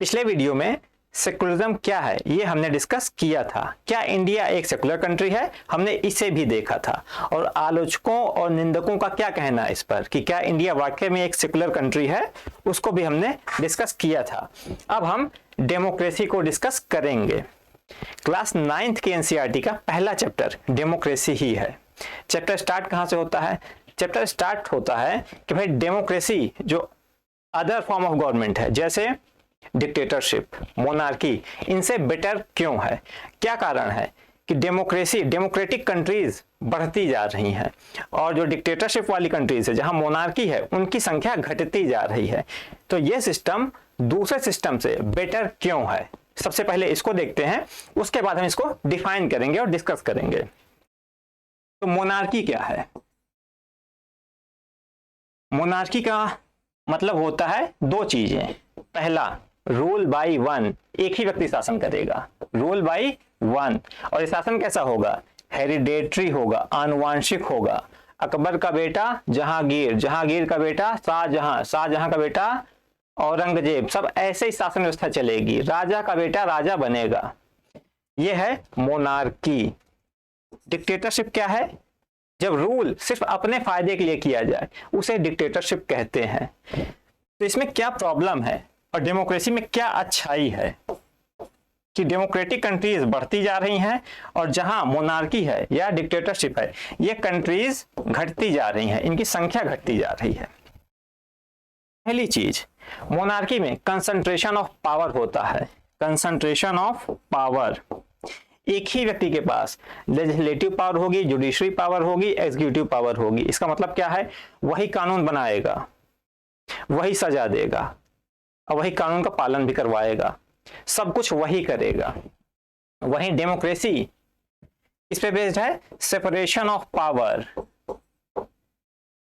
पिछले वीडियो में सेकुलरिज्म क्या है ये हमने डिस्कस किया था। क्या इंडिया एक सेकुलर कंट्री है, हमने इसे भी देखा था। और आलोचकों और निंदकों का क्या कहना है इस पर कि क्या इंडिया वाकई में एक सेकुलर कंट्री है, उसको भी हमने डिस्कस किया था। अब हम डेमोक्रेसी को डिस्कस करेंगे। क्लास 9th के एनसीईआरटी का पहला चैप्टर डेमोक्रेसी ही है। चैप्टर स्टार्ट कहाँ से होता है? चैप्टर स्टार्ट होता है कि भाई डेमोक्रेसी जो अदर फॉर्म ऑफ गवर्नमेंट है जैसे डिक्टेटरशिप, मोनार्की, इनसे बेटर क्यों है, क्या कारण है कि डेमोक्रेटिक कंट्रीज बढ़ती जा रही हैं और जो डिक्टेटरशिप वाली कंट्रीज है जहां मोनार्की है उनकी संख्या घटती जा रही है। तो यह सिस्टम दूसरे सिस्टम से बेटर क्यों है, सबसे पहले इसको देखते हैं, उसके बाद हम इसको डिफाइन करेंगे और डिस्कस करेंगे। तो मोनार्की क्या है? मोनार्की का मतलब होता है दो चीजें। पहला, रूल बाय वन, एक ही व्यक्ति शासन करेगा, रूल बाय वन। और ये शासन कैसा होगा? हेरिडेटरी होगा, आनुवांशिक होगा। अकबर का बेटा जहांगीर, जहांगीर का बेटा शाहजहां, शाहजहां का बेटा औरंगजेब, सब ऐसे ही शासन व्यवस्था चलेगी। राजा का बेटा राजा बनेगा, यह है मोनार्की। डिक्टेटरशिप क्या है? जब रूल सिर्फ अपने फायदे के लिए किया जाए उसे डिक्टेटरशिप कहते हैं। तो इसमें क्या प्रॉब्लम है और डेमोक्रेसी में क्या अच्छाई है कि डेमोक्रेटिक कंट्रीज बढ़ती जा रही हैं और जहां मोनार्की है या डिक्टेटरशिप है ये कंट्रीज घटती जा रही हैं, इनकी संख्या घटती जा रही है। पहली चीज, मोनार्की में कंसंट्रेशन ऑफ पावर होता है। कंसंट्रेशन ऑफ पावर, एक ही व्यक्ति के पास लेजिस्लेटिव पावर होगी, जुडिशरी पावर होगी, एग्जीक्यूटिव पावर होगी। इसका मतलब क्या है? वही कानून बनाएगा, वही सजा देगा और वही कानून का पालन भी करवाएगा, सब कुछ वही करेगा। वही डेमोक्रेसी इस पे बेस्ड है, सेपरेशन ऑफ पावर।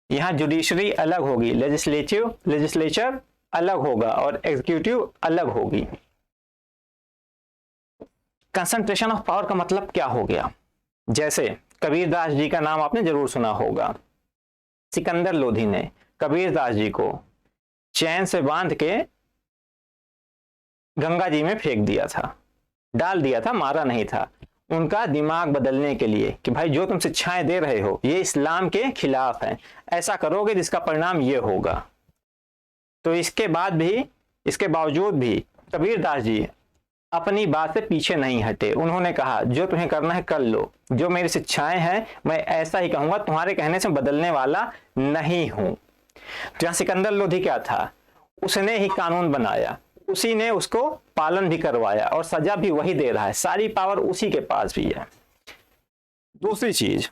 यहां जुडिशरी अलग होगी, लेजिस्लेचर अलग होगा और एग्जीक्यूटिव अलग होगी। कंसंट्रेशन ऑफ पावर का मतलब क्या हो गया? जैसे कबीरदास जी का नाम आपने जरूर सुना होगा। सिकंदर लोधी ने कबीरदास जी को चैन से बांध के गंगा जी में फेंक दिया था, डाल दिया था, मारा नहीं था। उनका दिमाग बदलने के लिए कि भाई जो तुम शिक्षाएं दे रहे हो ये इस्लाम के खिलाफ है, ऐसा करोगे जिसका परिणाम ये होगा। तो इसके बावजूद भी कबीरदास जी अपनी बात से पीछे नहीं हटे। उन्होंने कहा जो तुम्हें करना है कर लो, जो मेरी शिक्षाएं हैं मैं ऐसा ही कहूंगा, तुम्हारे कहने से बदलने वाला नहीं हूं। तो यहां सिकंदर लोधी क्या था? उसने ही कानून बनाया, उसी ने उसको पालन भी करवाया और सजा भी वही दे रहा है, सारी पावर उसी के पास भी है। दूसरी चीज,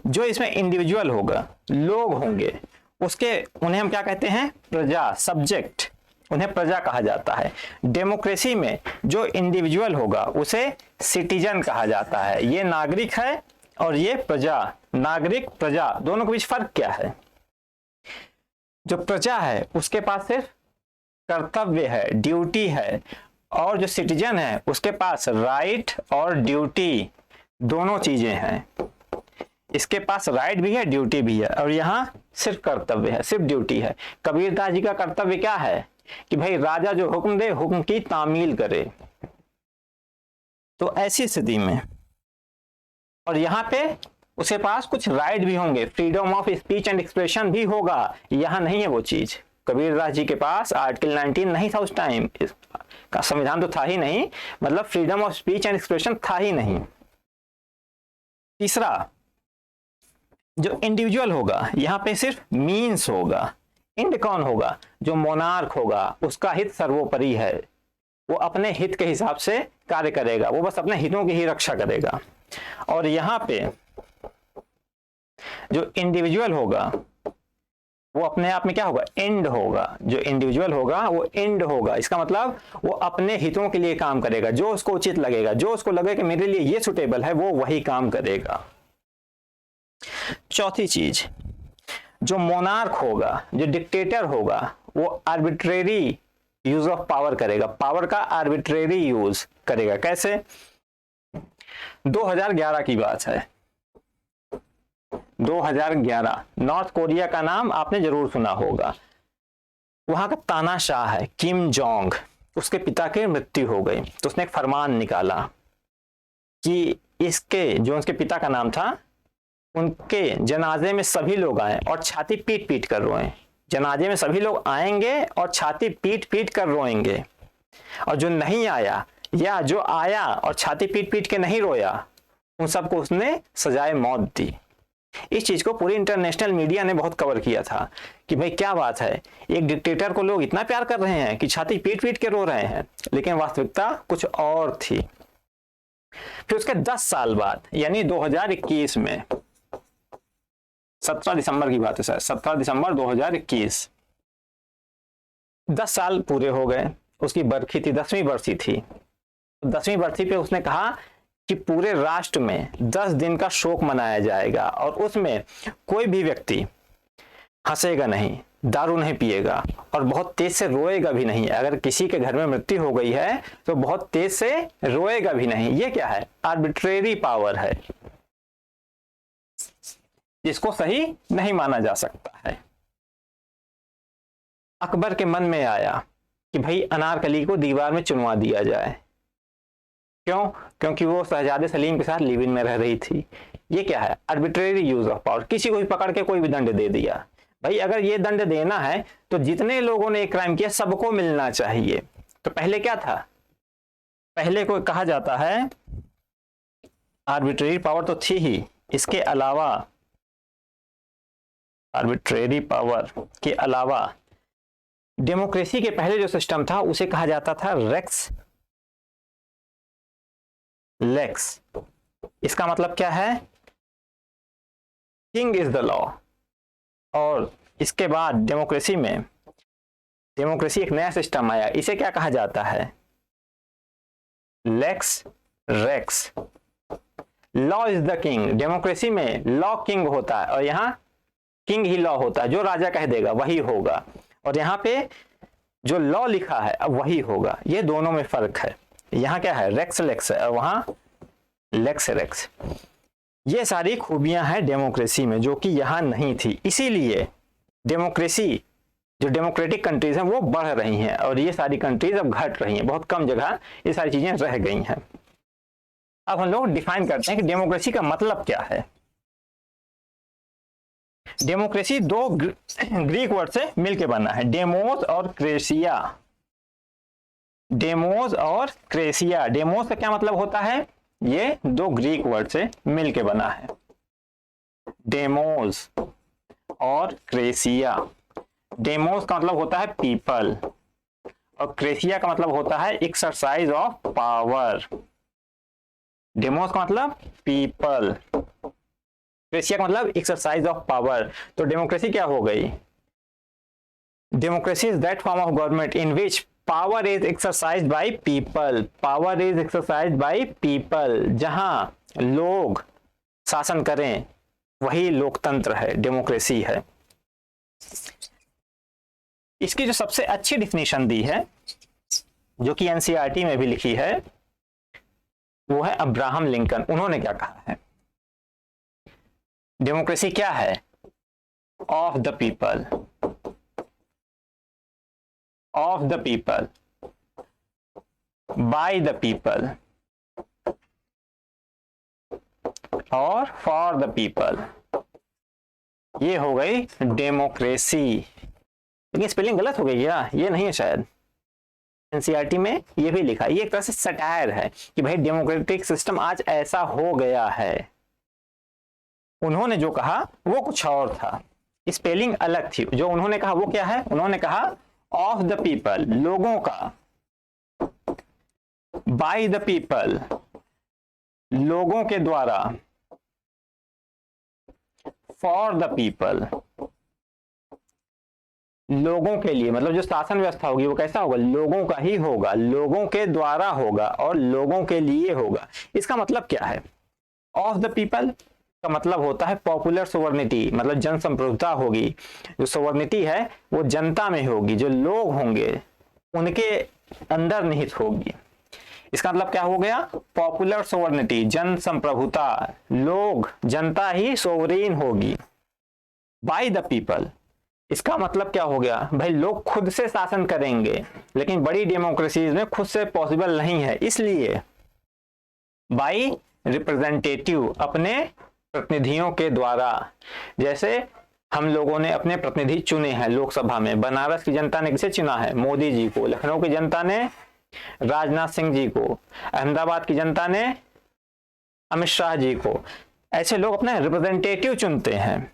जो इसमें इंडिविजुअल होगा, लोग होंगे, उन्हें हम क्या कहते हैं? प्रजा, सब्जेक्ट, उन्हें प्रजा कहा जाता है। डेमोक्रेसी में जो इंडिविजुअल होगा उसे सिटीजन कहा जाता है। ये नागरिक है और ये प्रजा। नागरिक प्रजा दोनों के बीच फर्क क्या है? जो प्रजा है उसके पास सिर्फ कर्तव्य है, ड्यूटी है, और जो सिटीजन है उसके पास राइट और ड्यूटी दोनों चीजें हैं। इसके पास राइट भी है, ड्यूटी भी है, और यहां सिर्फ कर्तव्य है, सिर्फ ड्यूटी है। कबीरदास जी का कर्तव्य क्या है कि भाई राजा जो हुक्म दे हुक्म की तामील करे। तो ऐसी स्थिति में, और यहां पे उसके पास कुछ राइट भी होंगे, freedom of speech and expression भी होगा। यहां नहीं है वो चीज। कबीरदास जी के पास आर्टिकल 19 नहीं था उस टाइम, का संविधान तो था ही नहीं, मतलब freedom of speech and expression था ही नहीं। तीसरा, जो इंडिविजुअल होगा यहां पे सिर्फ मीन्स होगा। इंड कौन होगा? जो मोनार्क होगा उसका हित सर्वोपरि है, वो अपने हित के हिसाब से कार्य करेगा, वो बस अपने हितों की ही रक्षा करेगा। और यहां पे जो इंडिविजुअल होगा वो अपने आप में क्या होगा? एंड होगा। जो इंडिविजुअल होगा वो एंड होगा। इसका मतलब वो अपने हितों के लिए काम करेगा, जो उसको उचित लगेगा, जो उसको लगे कि मेरे लिए ये सुटेबल है, वो वही काम करेगा। चौथी चीज, जो मोनार्क होगा, जो डिक्टेटर होगा, वो आर्बिट्रेरी यूज ऑफ पावर करेगा, पावर का आर्बिट्रेरी यूज करेगा। कैसे? 2011 की बात है। 2011 नॉर्थ कोरिया का नाम आपने जरूर सुना होगा। वहां का तानाशाह है किम जोंग, उसके पिता की मृत्यु हो गई, तो उसने एक फरमान निकाला कि इसके जो उसके पिता का नाम था, उनके जनाजे में सभी लोग आए और छाती पीट पीट कर रोएं। जनाजे में सभी लोग आएंगे और छाती पीट पीट कर रोएंगे, और जो नहीं आया या जो आया और छाती पीट पीट के नहीं रोया, उन सबको उसने सजाए मौत दी। इस चीज को पूरी इंटरनेशनल मीडिया ने बहुत कवर किया था कि भाई क्या बात है, एक डिक्टेटर को लोग इतना प्यार कर रहे हैं कि छाती पीट पीट के रो रहे हैं, लेकिन वास्तविकता कुछ और थी। फिर उसके 10 साल बाद यानी 2021 में, 17 दिसंबर की बात है सर, 17 दिसंबर 2021, 10 साल पूरे हो गए। उसकी बरखी थी, 10वीं बरसी थी। 10वीं बरसी पे उसने कहा कि पूरे राष्ट्र में 10 दिन का शोक मनाया जाएगा और उसमें कोई भी व्यक्ति हंसेगा नहीं, दारू नहीं पिएगा और बहुत तेज से रोएगा भी नहीं। अगर किसी के घर में मृत्यु हो गई है तो बहुत तेज से रोएगा भी नहीं। ये क्या है? आर्बिट्रेरी पावर है, जिसको सही नहीं माना जा सकता है। अकबर के मन में आया कि भाई अनारकली को दीवार में चुनवा दिया जाए। क्यों? क्योंकि वो शहजादे सलीम के साथ लिव इन में रह रही थी। ये क्या है? Arbitrary use of power. किसी को भी पकड़ के कोई भी दंड दे दिया। भाई अगर ये दंड देना है तो जितने लोगों ने एक क्राइम किया सबको मिलना चाहिए। तो पहले क्या था? पहले को कहा जाता है आर्बिट्रेरी पावर तो थी ही, इसके अलावा आर्बिट्रेरी पावर के अलावा डेमोक्रेसी के पहले जो सिस्टम था उसे कहा जाता था रेक्स लेक्स। इसका मतलब क्या है? King is the law. और इसके बाद डेमोक्रेसी एक नया सिस्टम आया, इसे क्या कहा जाता है? Lex rex. Law is the king. Democracy में लॉ किंग होता है और यहां किंग ही लॉ होता है, जो राजा कह देगा वही होगा। और यहां पे जो लॉ लिखा है अब वही होगा। ये दोनों में फर्क है। यहां क्या है? रेक्स लेक्स है और वहां लेक्स रेक्स। ये सारी खूबियां हैं डेमोक्रेसी में जो कि यहां नहीं थी। इसीलिए डेमोक्रेसी, जो डेमोक्रेटिक कंट्रीज हैं वो बढ़ रही हैं और ये सारी कंट्रीज अब घट रही हैं। बहुत कम जगह ये सारी चीजें रह गई हैं। अब हम लोग डिफाइन करते हैं कि डेमोक्रेसी का मतलब क्या है। डेमोक्रेसी दो ग्रीक वर्ड से मिलकर बना है, डेमोस और क्रेसिया। डेमोस और क्रेसिया। डेमोस का क्या मतलब होता है? ये दो ग्रीक वर्ड से मिलकर बना है, डेमोस और क्रेसिया। डेमोस का मतलब होता है पीपल और क्रेसिया का मतलब होता है एक्सरसाइज ऑफ पावर। डेमोस का मतलब पीपल, क्रेसिया का मतलब एक्सरसाइज ऑफ पावर। तो डेमोक्रेसी क्या हो गई? Democracy is that form of government in which power is exercised by people. Power is exercised by people. जहां लोग शासन करें वही लोकतंत्र है, डेमोक्रेसी है। इसकी जो सबसे अच्छी डिफिनेशन दी है, जो कि एनसीईआरटी में भी लिखी है, वो है अब्राहम लिंकन। उन्होंने क्या कहा है? डेमोक्रेसी क्या है? Of the people, of the people, by the people और फॉर द पीपल। ये हो गई डेमोक्रेसी। लेकिन स्पेलिंग गलत हो गई क्या? ये नहीं है शायद। एनसीईआरटी में ये भी लिखा। ये एक तरह से सटायर है कि भाई डेमोक्रेटिक सिस्टम आज ऐसा हो गया है। उन्होंने जो कहा वो कुछ और था, स्पेलिंग अलग थी। जो उन्होंने कहा वो क्या है? उन्होंने कहा ऑफ द पीपल, लोगों का, बाय द पीपल, लोगों के द्वारा, फॉर द पीपल, लोगों के लिए। मतलब जो शासन व्यवस्था होगी वो कैसा होगा? लोगों का ही होगा, लोगों के द्वारा होगा और लोगों के लिए होगा। इसका मतलब क्या है? ऑफ द पीपल का मतलब होता है पॉपुलर सोवर्निटी, मतलब जन संप्रभुता होगी। जो सोवर्निटी है वो जनता में होगी, जो लोग होंगे उनके अंदर निहित होगी। इसका मतलब क्या हो गया? पॉपुलर सोवर्निटी, जन संप्रभुता, लोग, जनता ही सोवरेन होगी। बाय द पीपल, इसका मतलब क्या हो गया भाई, लोग खुद से शासन करेंगे, लेकिन बड़ी डेमोक्रेसीज में खुद से पॉसिबल नहीं है, इसलिए बाई रिप्रेजेंटेटिव, अपने प्रतिनिधियों के द्वारा। जैसे हम लोगों ने अपने प्रतिनिधि चुने हैं लोकसभा में, बनारस की जनता ने किसे चुना है, मोदी जी को, लखनऊ की जनता ने राजनाथ सिंह जी को, अहमदाबाद की जनता ने अमित शाह जी को। ऐसे लोग अपने रिप्रेजेंटेटिव चुनते हैं।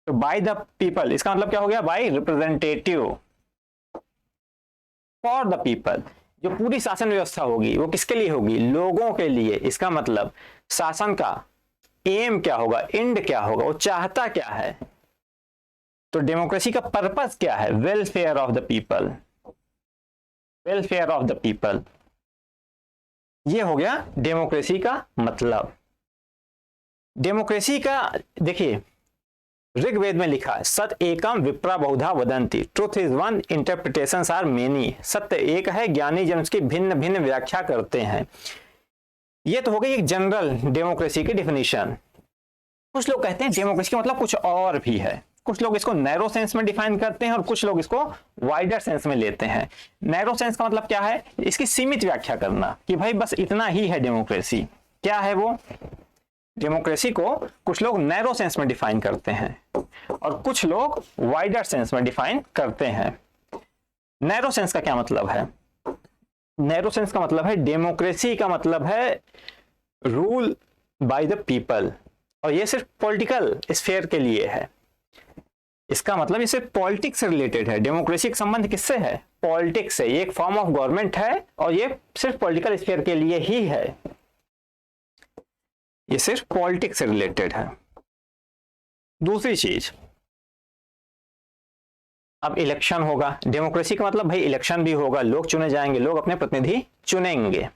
तो बाय द पीपल, इसका मतलब क्या हो गया, by representative for the people. जो पूरी शासन व्यवस्था होगी वो किसके लिए होगी, लोगों के लिए। इसका मतलब शासन का एम क्या होगा, एंड क्या होगा, वो चाहता क्या है। तो डेमोक्रेसी का पर्पस क्या है, welfare of the people, welfare of the people. ये हो गया डेमोक्रेसी का मतलब। डेमोक्रेसी का देखिए ऋग्वेद में लिखा है, सत्य एकम विप्रा बहुधा वदंती, truth is one interpretations are many. सत्य एक है, ज्ञानी जन उसकी भिन्न भिन्न व्याख्या करते हैं। ये तो हो गई एक जनरल डेमोक्रेसी की डिफिनीशन। कुछ लोग कहते हैं डेमोक्रेसी का मतलब कुछ और भी है। कुछ लोग इसको नैरो सेंस में डिफाइन करते हैं और कुछ लोग इसको वाइडर सेंस में लेते हैं। नैरो सेंस का मतलब क्या है, इसकी सीमित व्याख्या करना कि भाई बस इतना ही है डेमोक्रेसी। क्या है वो, डेमोक्रेसी को कुछ लोग नैरो सेंस में डिफाइन करते हैं और कुछ लोग वाइडर सेंस में डिफाइन करते हैं। नैरो सेंस का क्या मतलब है, नैरो सेंस का मतलब है डेमोक्रेसी का मतलब है रूल बाय द पीपल, और ये सिर्फ पॉलिटिकल स्फीयर के लिए है। इसका मतलब ये सिर्फ पॉलिटिक्स से रिलेटेड है। डेमोक्रेसी का संबंध किससे है, पॉलिटिक्स से। ये एक फॉर्म ऑफ गवर्नमेंट है और ये सिर्फ पॉलिटिकल स्फीयर के लिए ही है, ये सिर्फ पॉलिटिक्स से रिलेटेड है। दूसरी चीज, अब इलेक्शन होगा। डेमोक्रेसी का मतलब भाई इलेक्शन भी होगा, लोग चुने जाएंगे, लोग अपने प्रतिनिधि चुनेंगे।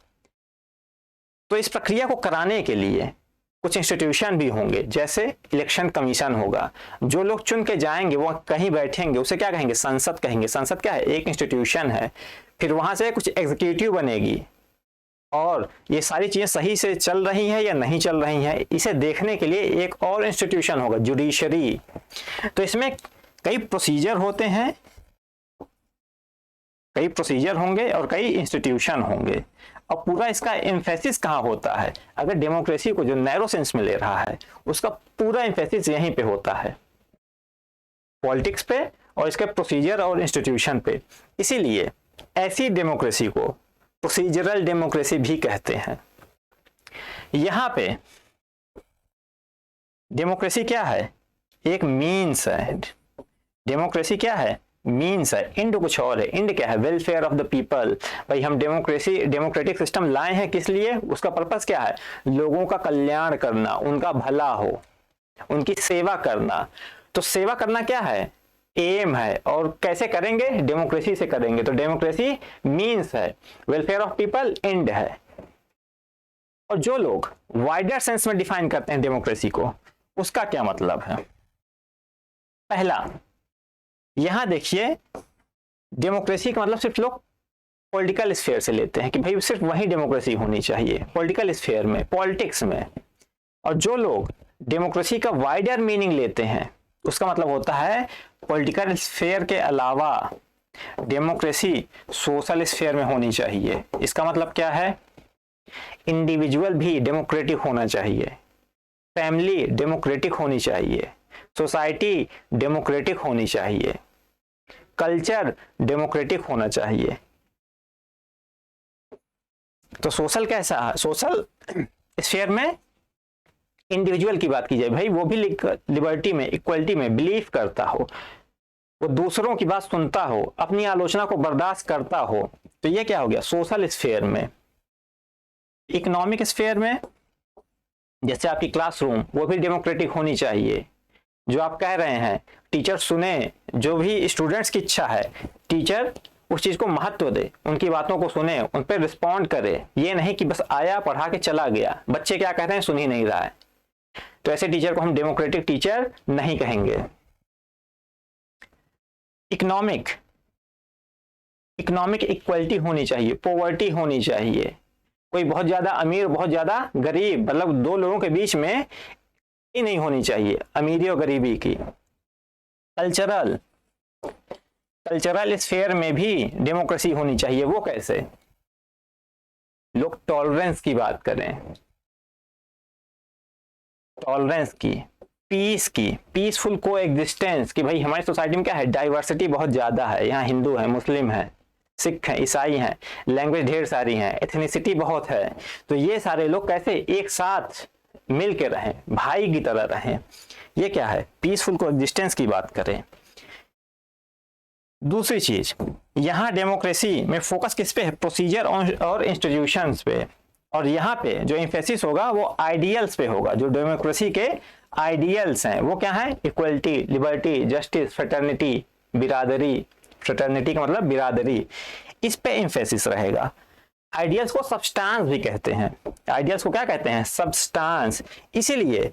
तो इस प्रक्रिया को कराने के लिए कुछ इंस्टीट्यूशन भी होंगे, जैसे इलेक्शन कमीशन होगा। जो लोग चुन के जाएंगे वो कहीं बैठेंगे, उसे क्या कहेंगे, संसद कहेंगे। संसद क्या है, एक इंस्टीट्यूशन है। फिर वहां से कुछ एग्जीक्यूटिव बनेगी और ये सारी चीजें सही से चल रही हैं या नहीं चल रही हैं, इसे देखने के लिए एक और इंस्टीट्यूशन होगा, जुडिशरी। तो इसमें कई प्रोसीजर होते हैं, कई प्रोसीजर होंगे और कई इंस्टीट्यूशन होंगे। अब पूरा इसका एम्फेसिस कहाँ होता है, अगर डेमोक्रेसी को जो नैरो सेंस में ले रहा है उसका पूरा एम्फेसिस यहीं पे होता है, पॉलिटिक्स पे और इसके प्रोसीजर और इंस्टीट्यूशन पे। इसीलिए ऐसी डेमोक्रेसी को प्रोसीजरल डेमोक्रेसी भी कहते हैं। यहां पे डेमोक्रेसी क्या है, एक मीन्स है। डेमोक्रेसी क्या है, मीन्स है। इंड कुछ और है। इंड क्या है, वेलफेयर ऑफ द पीपल। भाई हम डेमोक्रेटिक सिस्टम लाए हैं, किस लिए, उसका पर्पस क्या है, लोगों का कल्याण करना, उनका भला हो, उनकी सेवा करना। तो सेवा करना क्या है, एम है। और कैसे करेंगे, डेमोक्रेसी से करेंगे। तो डेमोक्रेसी मीन्स है, वेलफेयर ऑफ पीपल एंड है। और जो लोग वाइडर सेंस में डिफाइन करते हैं डेमोक्रेसी को, उसका क्या मतलब है। पहला, यहां देखिए डेमोक्रेसी का मतलब सिर्फ लोग पॉलिटिकल स्फीयर से लेते हैं कि भाई सिर्फ वही डेमोक्रेसी होनी चाहिए, पॉलिटिकल स्फीयर में, पॉलिटिक्स में। और जो लोग डेमोक्रेसी का वाइडर मीनिंग लेते हैं, उसका मतलब होता है पॉलिटिकल स्फीयर के अलावा डेमोक्रेसी सोशल स्फीयर में होनी चाहिए। इसका मतलब क्या है, इंडिविजुअल भी डेमोक्रेटिक होना चाहिए, फैमिली डेमोक्रेटिक होनी चाहिए, सोसाइटी डेमोक्रेटिक होनी चाहिए, कल्चर डेमोक्रेटिक होना चाहिए। तो सोशल कैसा है, सोशल स्फीयर में इंडिविजुअल की बात की जाए, भाई वो भी लिबर्टी में, इक्वलिटी में बिलीव करता हो, वो दूसरों की बात सुनता हो, अपनी आलोचना को बर्दाश्त करता हो। तो ये क्या हो गया, सोशल स्फीयर में। इकोनॉमिक स्फीयर में जैसे आपकी क्लासरूम, वो भी डेमोक्रेटिक होनी चाहिए। जो आप कह रहे हैं टीचर सुने, जो भी स्टूडेंट्स की इच्छा है, टीचर उस चीज को महत्व दे, उनकी बातों को सुने, उन पर रिस्पॉन्ड करे। ये नहीं कि बस आया पढ़ा के चला गया, बच्चे क्या कह रहे हैं सुन ही नहीं रहा है। तो ऐसे टीचर को हम डेमोक्रेटिक टीचर नहीं कहेंगे। इकोनॉमिक इक्वलिटी होनी चाहिए, पॉवर्टी होनी चाहिए। कोई बहुत ज्यादा अमीर, बहुत ज्यादा गरीब, मतलब दो लोगों के बीच में ही नहीं होनी चाहिए अमीरी और गरीबी की। कल्चरल कल्चरल स्फेयर में भी डेमोक्रेसी होनी चाहिए। वो कैसे? लोग टॉलरेंस की बात करें, टॉलरेंस की, पीस की, पीसफुल को एग्जिस्टेंस की। भाई हमारी सोसाइटी में क्या है, डाइवर्सिटी बहुत ज्यादा है। यहाँ हिंदू है, मुस्लिम है, सिख हैं, ईसाई हैं, लैंग्वेज ढेर सारी हैं, एथनिसिटी बहुत है। तो ये सारे लोग कैसे एक साथ मिल के रहें, भाई की तरह रहें। ये क्या है, पीसफुल को एग्जिस्टेंस की बात करें। दूसरी चीज, यहाँ डेमोक्रेसी में फोकस किस पे है, प्रोसीजर और इंस्टीट्यूशंस पे। और यहाँ पे जो एम्फेसिस होगा वो आइडियल्स पे होगा। जो डेमोक्रेसी के आइडियल्स हैं वो क्या है, इक्वलिटी, लिबर्टी, जस्टिस, फ्रेटर्निटी, बिरादरी। फ्रेटर्निटी का मतलब बिरादरी, इस पे एम्फेसिस रहेगा। आइडियल्स को सब्सटेंस भी कहते हैं। आइडियल्स को क्या कहते हैं, सब्सटेंस। इसीलिए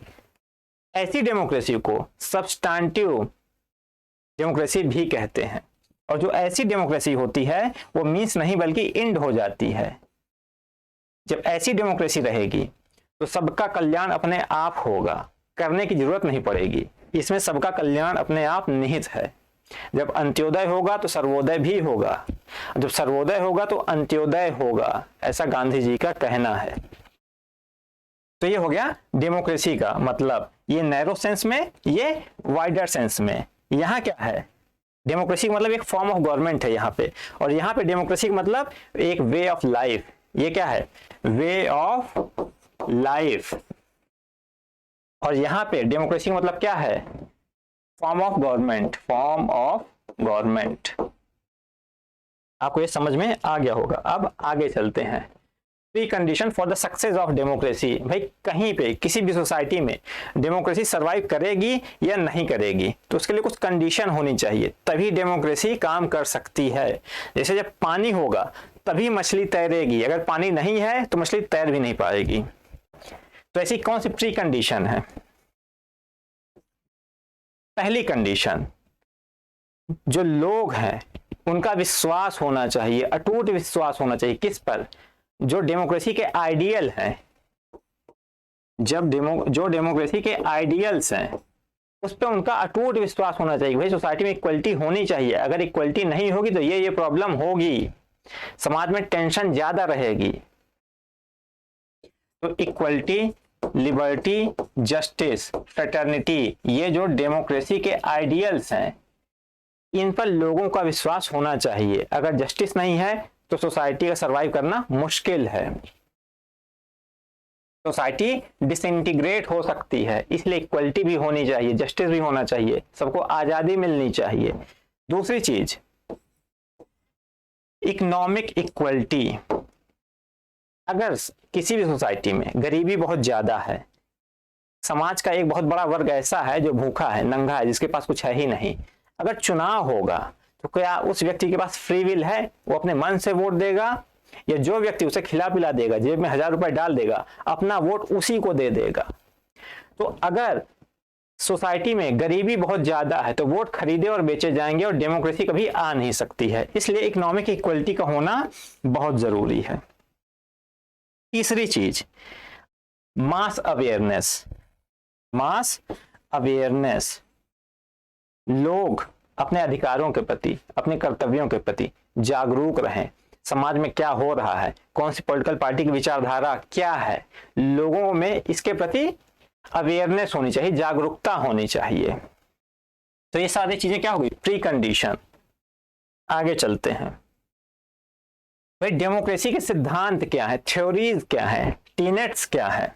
ऐसी डेमोक्रेसी को सब्सटेंटिव डेमोक्रेसी भी कहते हैं। और जो ऐसी डेमोक्रेसी होती है वो मीन्स नहीं बल्कि एंड हो जाती है। जब ऐसी डेमोक्रेसी रहेगी तो सबका कल्याण अपने आप होगा, करने की जरूरत नहीं पड़ेगी। इसमें सबका कल्याण अपने आप निहित है। जब अंत्योदय होगा तो सर्वोदय भी होगा, जब सर्वोदय होगा तो अंत्योदय होगा, ऐसा गांधी जी का कहना है। तो ये हो गया डेमोक्रेसी का मतलब, ये नैरो सेंस में, ये वाइडर सेंस में। यहाँ क्या है, डेमोक्रेसी का मतलब एक फॉर्म ऑफ गवर्नमेंट है यहाँ पे। और यहाँ पे डेमोक्रेसी का मतलब एक वे ऑफ लाइफ। ये क्या है, वे ऑफ लाइफ। और यहाँ पे डेमोक्रेसी का मतलब क्या है, form of government, form of government. आपको ये समझ में आ गया होगा। अब आगे चलते हैं। Pre condition for the success of democracy. भाई कहीं पे किसी भी सोसाइटी में डेमोक्रेसी सरवाइव करेगी या नहीं करेगी तो उसके लिए कुछ कंडीशन होनी चाहिए, तभी डेमोक्रेसी काम कर सकती है। जैसे जब पानी होगा तभी मछली तैरेगी, अगर पानी नहीं है तो मछली तैर भी नहीं पाएगी। तो ऐसी कौन सी प्री कंडीशन है? पहली कंडीशन, जो लोग हैं उनका विश्वास होना चाहिए, अटूट विश्वास होना चाहिए। किस पर? जो डेमोक्रेसी के आइडियल हैं। जो डेमोक्रेसी के आइडियल्स हैं उस पर उनका अटूट विश्वास होना चाहिए। भाई सोसाइटी में इक्वलिटी होनी चाहिए, अगर इक्वलिटी नहीं होगी तो ये प्रॉब्लम होगी, समाज में टेंशन ज्यादा रहेगी। तो इक्वलिटी, लिबर्टी, जस्टिस, फ्रेटर्निटी, ये जो डेमोक्रेसी के आइडियल्स हैं इन पर लोगों का विश्वास होना चाहिए। अगर जस्टिस नहीं है तो सोसाइटी का सरवाइव करना मुश्किल है, सोसाइटी डिसइंटीग्रेट हो सकती है। इसलिए इक्वलिटी भी होनी चाहिए, जस्टिस भी होना चाहिए, सबको आजादी मिलनी चाहिए। दूसरी चीज, इकोनॉमिक इक्वलिटी। अगर किसी भी सोसाइटी में गरीबी बहुत ज्यादा है, समाज का एक बहुत बड़ा वर्ग ऐसा है जो भूखा है, नंगा है, जिसके पास कुछ है ही नहीं, अगर चुनाव होगा तो क्या उस व्यक्ति के पास फ्री विल है, वो अपने मन से वोट देगा, या जो व्यक्ति उसे खिला पिला देगा, जेब में 1000 रुपए डाल देगा, अपना वोट उसी को दे देगा? तो अगर सोसाइटी में गरीबी बहुत ज्यादा है तो वोट खरीदे और बेचे जाएंगे और डेमोक्रेसी कभी आ नहीं सकती है। इसलिए इकोनॉमिक इक्वलिटी का होना बहुत जरूरी है। तीसरी चीज, मास अवेयरनेस। मास अवेयरनेस, लोग अपने अधिकारों के प्रति, अपने कर्तव्यों के प्रति जागरूक रहें। समाज में क्या हो रहा है, कौन सी पॉलिटिकल पार्टी की विचारधारा क्या है, लोगों में इसके प्रति अवेयरनेस होनी चाहिए, जागरूकता होनी चाहिए। तो ये सारी चीजें क्या होगी, प्री कंडीशन। आगे चलते हैं। भाई डेमोक्रेसी के सिद्धांत क्या है, थ्योरीज क्या है, टीनेट्स क्या है?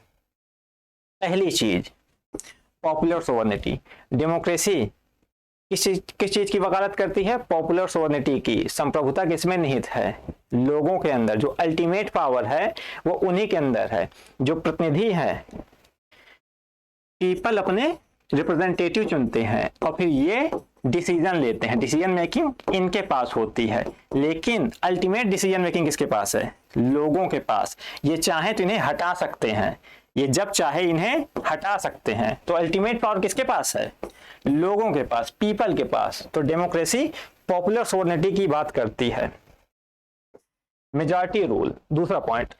पहली चीज, पॉपुलर सोवर्निटी। डेमोक्रेसी किस चीज की वकालत करती है, पॉपुलर सोवर्निटी की। संप्रभुता किसमें निहित है, लोगों के अंदर। जो अल्टीमेट पावर है वो उन्हीं के अंदर है। जो प्रतिनिधि है, पीपल अपने रिप्रेजेंटेटिव चुनते हैं और फिर ये डिसीजन लेते हैं, डिसीजन मेकिंग इनके पास होती है। लेकिन अल्टीमेट डिसीजन मेकिंग किसके पास है, लोगों के पास। ये चाहे तो इन्हें हटा सकते हैं, ये जब चाहे इन्हें हटा सकते हैं। तो अल्टीमेट पावर किसके पास है, लोगों के पास, पीपल के पास। तो डेमोक्रेसी पॉपुलर सोवर्निटी की बात करती है। मेजॉरिटी रूल, दूसरा पॉइंट।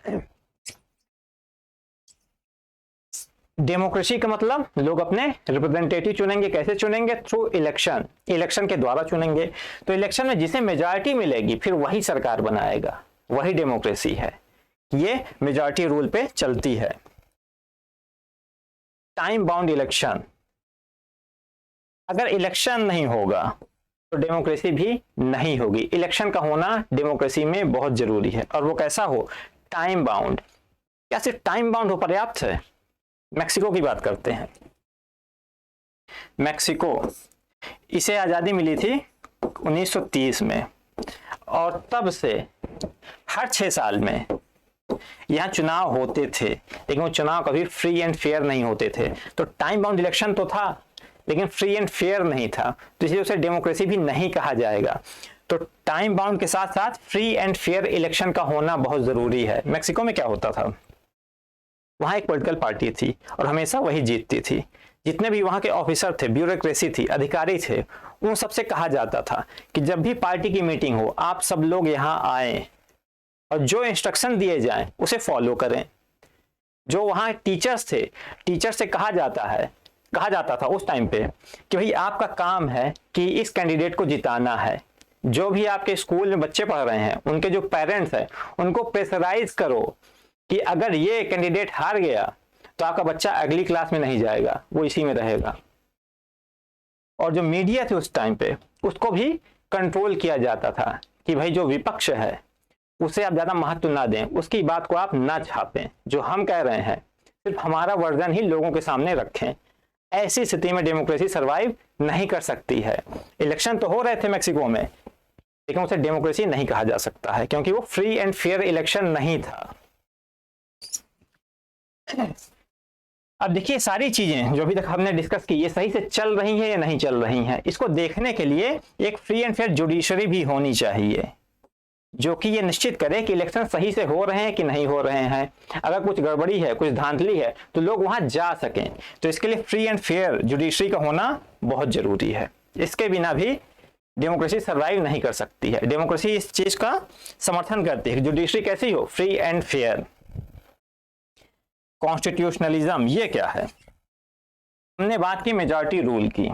डेमोक्रेसी का मतलब लोग अपने रिप्रेजेंटेटिव चुनेंगे। कैसे चुनेंगे? थ्रू इलेक्शन, इलेक्शन के द्वारा चुनेंगे। तो इलेक्शन में जिसे मेजॉरिटी मिलेगी फिर वही सरकार बनाएगा, वही डेमोक्रेसी है। ये मेजॉरिटी रूल पे चलती है। टाइम बाउंड इलेक्शन, अगर इलेक्शन नहीं होगा तो डेमोक्रेसी भी नहीं होगी। इलेक्शन का होना डेमोक्रेसी में बहुत जरूरी है, और वो कैसा हो? Time bound. क्या सिर्फ टाइम बाउंड हो पर्याप्त है? मैक्सिको की बात करते हैं। मैक्सिको, इसे आज़ादी मिली थी 1930 में, और तब से हर 6 साल में यहाँ चुनाव होते थे, लेकिन वो चुनाव कभी फ्री एंड फेयर नहीं होते थे। तो टाइम बाउंड इलेक्शन तो था लेकिन फ्री एंड फेयर नहीं था, तो इसलिए उसे डेमोक्रेसी भी नहीं कहा जाएगा। तो टाइम बाउंड के साथ साथ फ्री एंड फेयर इलेक्शन का होना बहुत जरूरी है। मैक्सिको में क्या होता था, वहां एक पॉलिटिकल पार्टी थी और हमेशा वही जीतती थी। जितने भी वहां के ऑफिसर थे, ब्यूरोक्रेसी थी, अधिकारी थे, उन सबसे कहा जाता था कि जब भी पार्टी की मीटिंग हो आप सब लोग यहाँ आए और जो इंस्ट्रक्शन दिए जाएं उसे फॉलो करें। जो वहां टीचर्स थे, टीचर से कहा जाता था उस टाइम पे कि भाई आपका काम है कि इस कैंडिडेट को जिताना है। जो भी आपके स्कूल में बच्चे पढ़ रहे हैं उनके जो पेरेंट्स हैं उनको प्रेशराइज करो कि अगर ये कैंडिडेट हार गया तो आपका बच्चा अगली क्लास में नहीं जाएगा, वो इसी में रहेगा। और जो मीडिया थी उस टाइम पे उसको भी कंट्रोल किया जाता था कि भाई जो विपक्ष है उसे आप ज्यादा महत्व ना दें, उसकी बात को आप ना छापें, जो हम कह रहे हैं सिर्फ हमारा वर्जन ही लोगों के सामने रखें। ऐसी स्थिति में डेमोक्रेसी सरवाइव नहीं कर सकती है। इलेक्शन तो हो रहे थे मैक्सिको में, लेकिन उसे डेमोक्रेसी नहीं कहा जा सकता है क्योंकि वो फ्री एंड फेयर इलेक्शन नहीं था। अब देखिए सारी चीजें जो अभी तक हमने डिस्कस की ये सही से चल रही है या नहीं चल रही हैं, इसको देखने के लिए एक फ्री एंड फेयर जुडिशरी भी होनी चाहिए जो कि ये निश्चित करे कि इलेक्शन सही से हो रहे हैं कि नहीं हो रहे हैं। अगर कुछ गड़बड़ी है, कुछ धांधली है तो लोग वहां जा सकें। तो इसके लिए फ्री एंड फेयर जुडिशरी का होना बहुत जरूरी है। इसके बिना भी डेमोक्रेसी सरवाइव नहीं कर सकती है। डेमोक्रेसी इस चीज का समर्थन करती है, जुडिशरी कैसी हो? Free and fair. कॉन्स्टिट्यूशनलिज्म ये क्या है? हमने बात की मेजॉरिटी रूल की।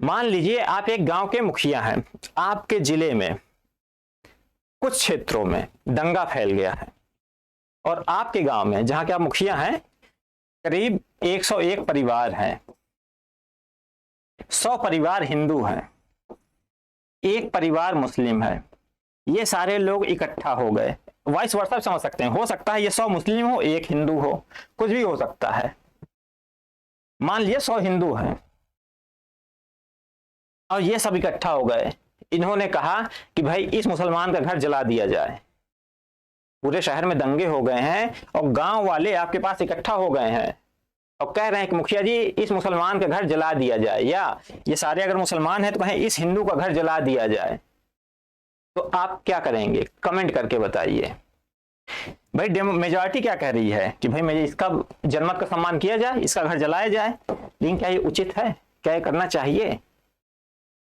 मान लीजिए आप एक गांव के मुखिया हैं, आपके जिले में कुछ क्षेत्रों में दंगा फैल गया है और आपके गांव में जहां के आप मुखिया हैं करीब 101 परिवार हैं, 100 परिवार हिंदू हैं, 1 परिवार मुस्लिम है। ये सारे लोग इकट्ठा हो गए, वाइस वर्सा समझ सकते हैं, हो सकता है ये 100 मुस्लिम हो 1 हिंदू हो, कुछ भी हो सकता है। मान लिया 100 हिंदू हैं और ये सब इकट्ठा हो गए। इन्होंने कहा कि भाई इस मुसलमान का घर जला दिया जाए। पूरे शहर में दंगे हो गए हैं और गांव वाले आपके पास इकट्ठा हो गए हैं और कह रहे हैं कि मुखिया जी इस मुसलमान का घर जला दिया जाए, या ये सारे अगर मुसलमान हैं तो कहें इस हिंदू का घर जला दिया जाए। तो आप क्या करेंगे? कमेंट करके बताइए। भाई मेजॉरिटी क्या कह रही है कि भाई मुझे इसका जनमत का सम्मान किया जाए, इसका घर जलाया जाए, लेकिन क्या ये उचित है? क्या ये करना चाहिए?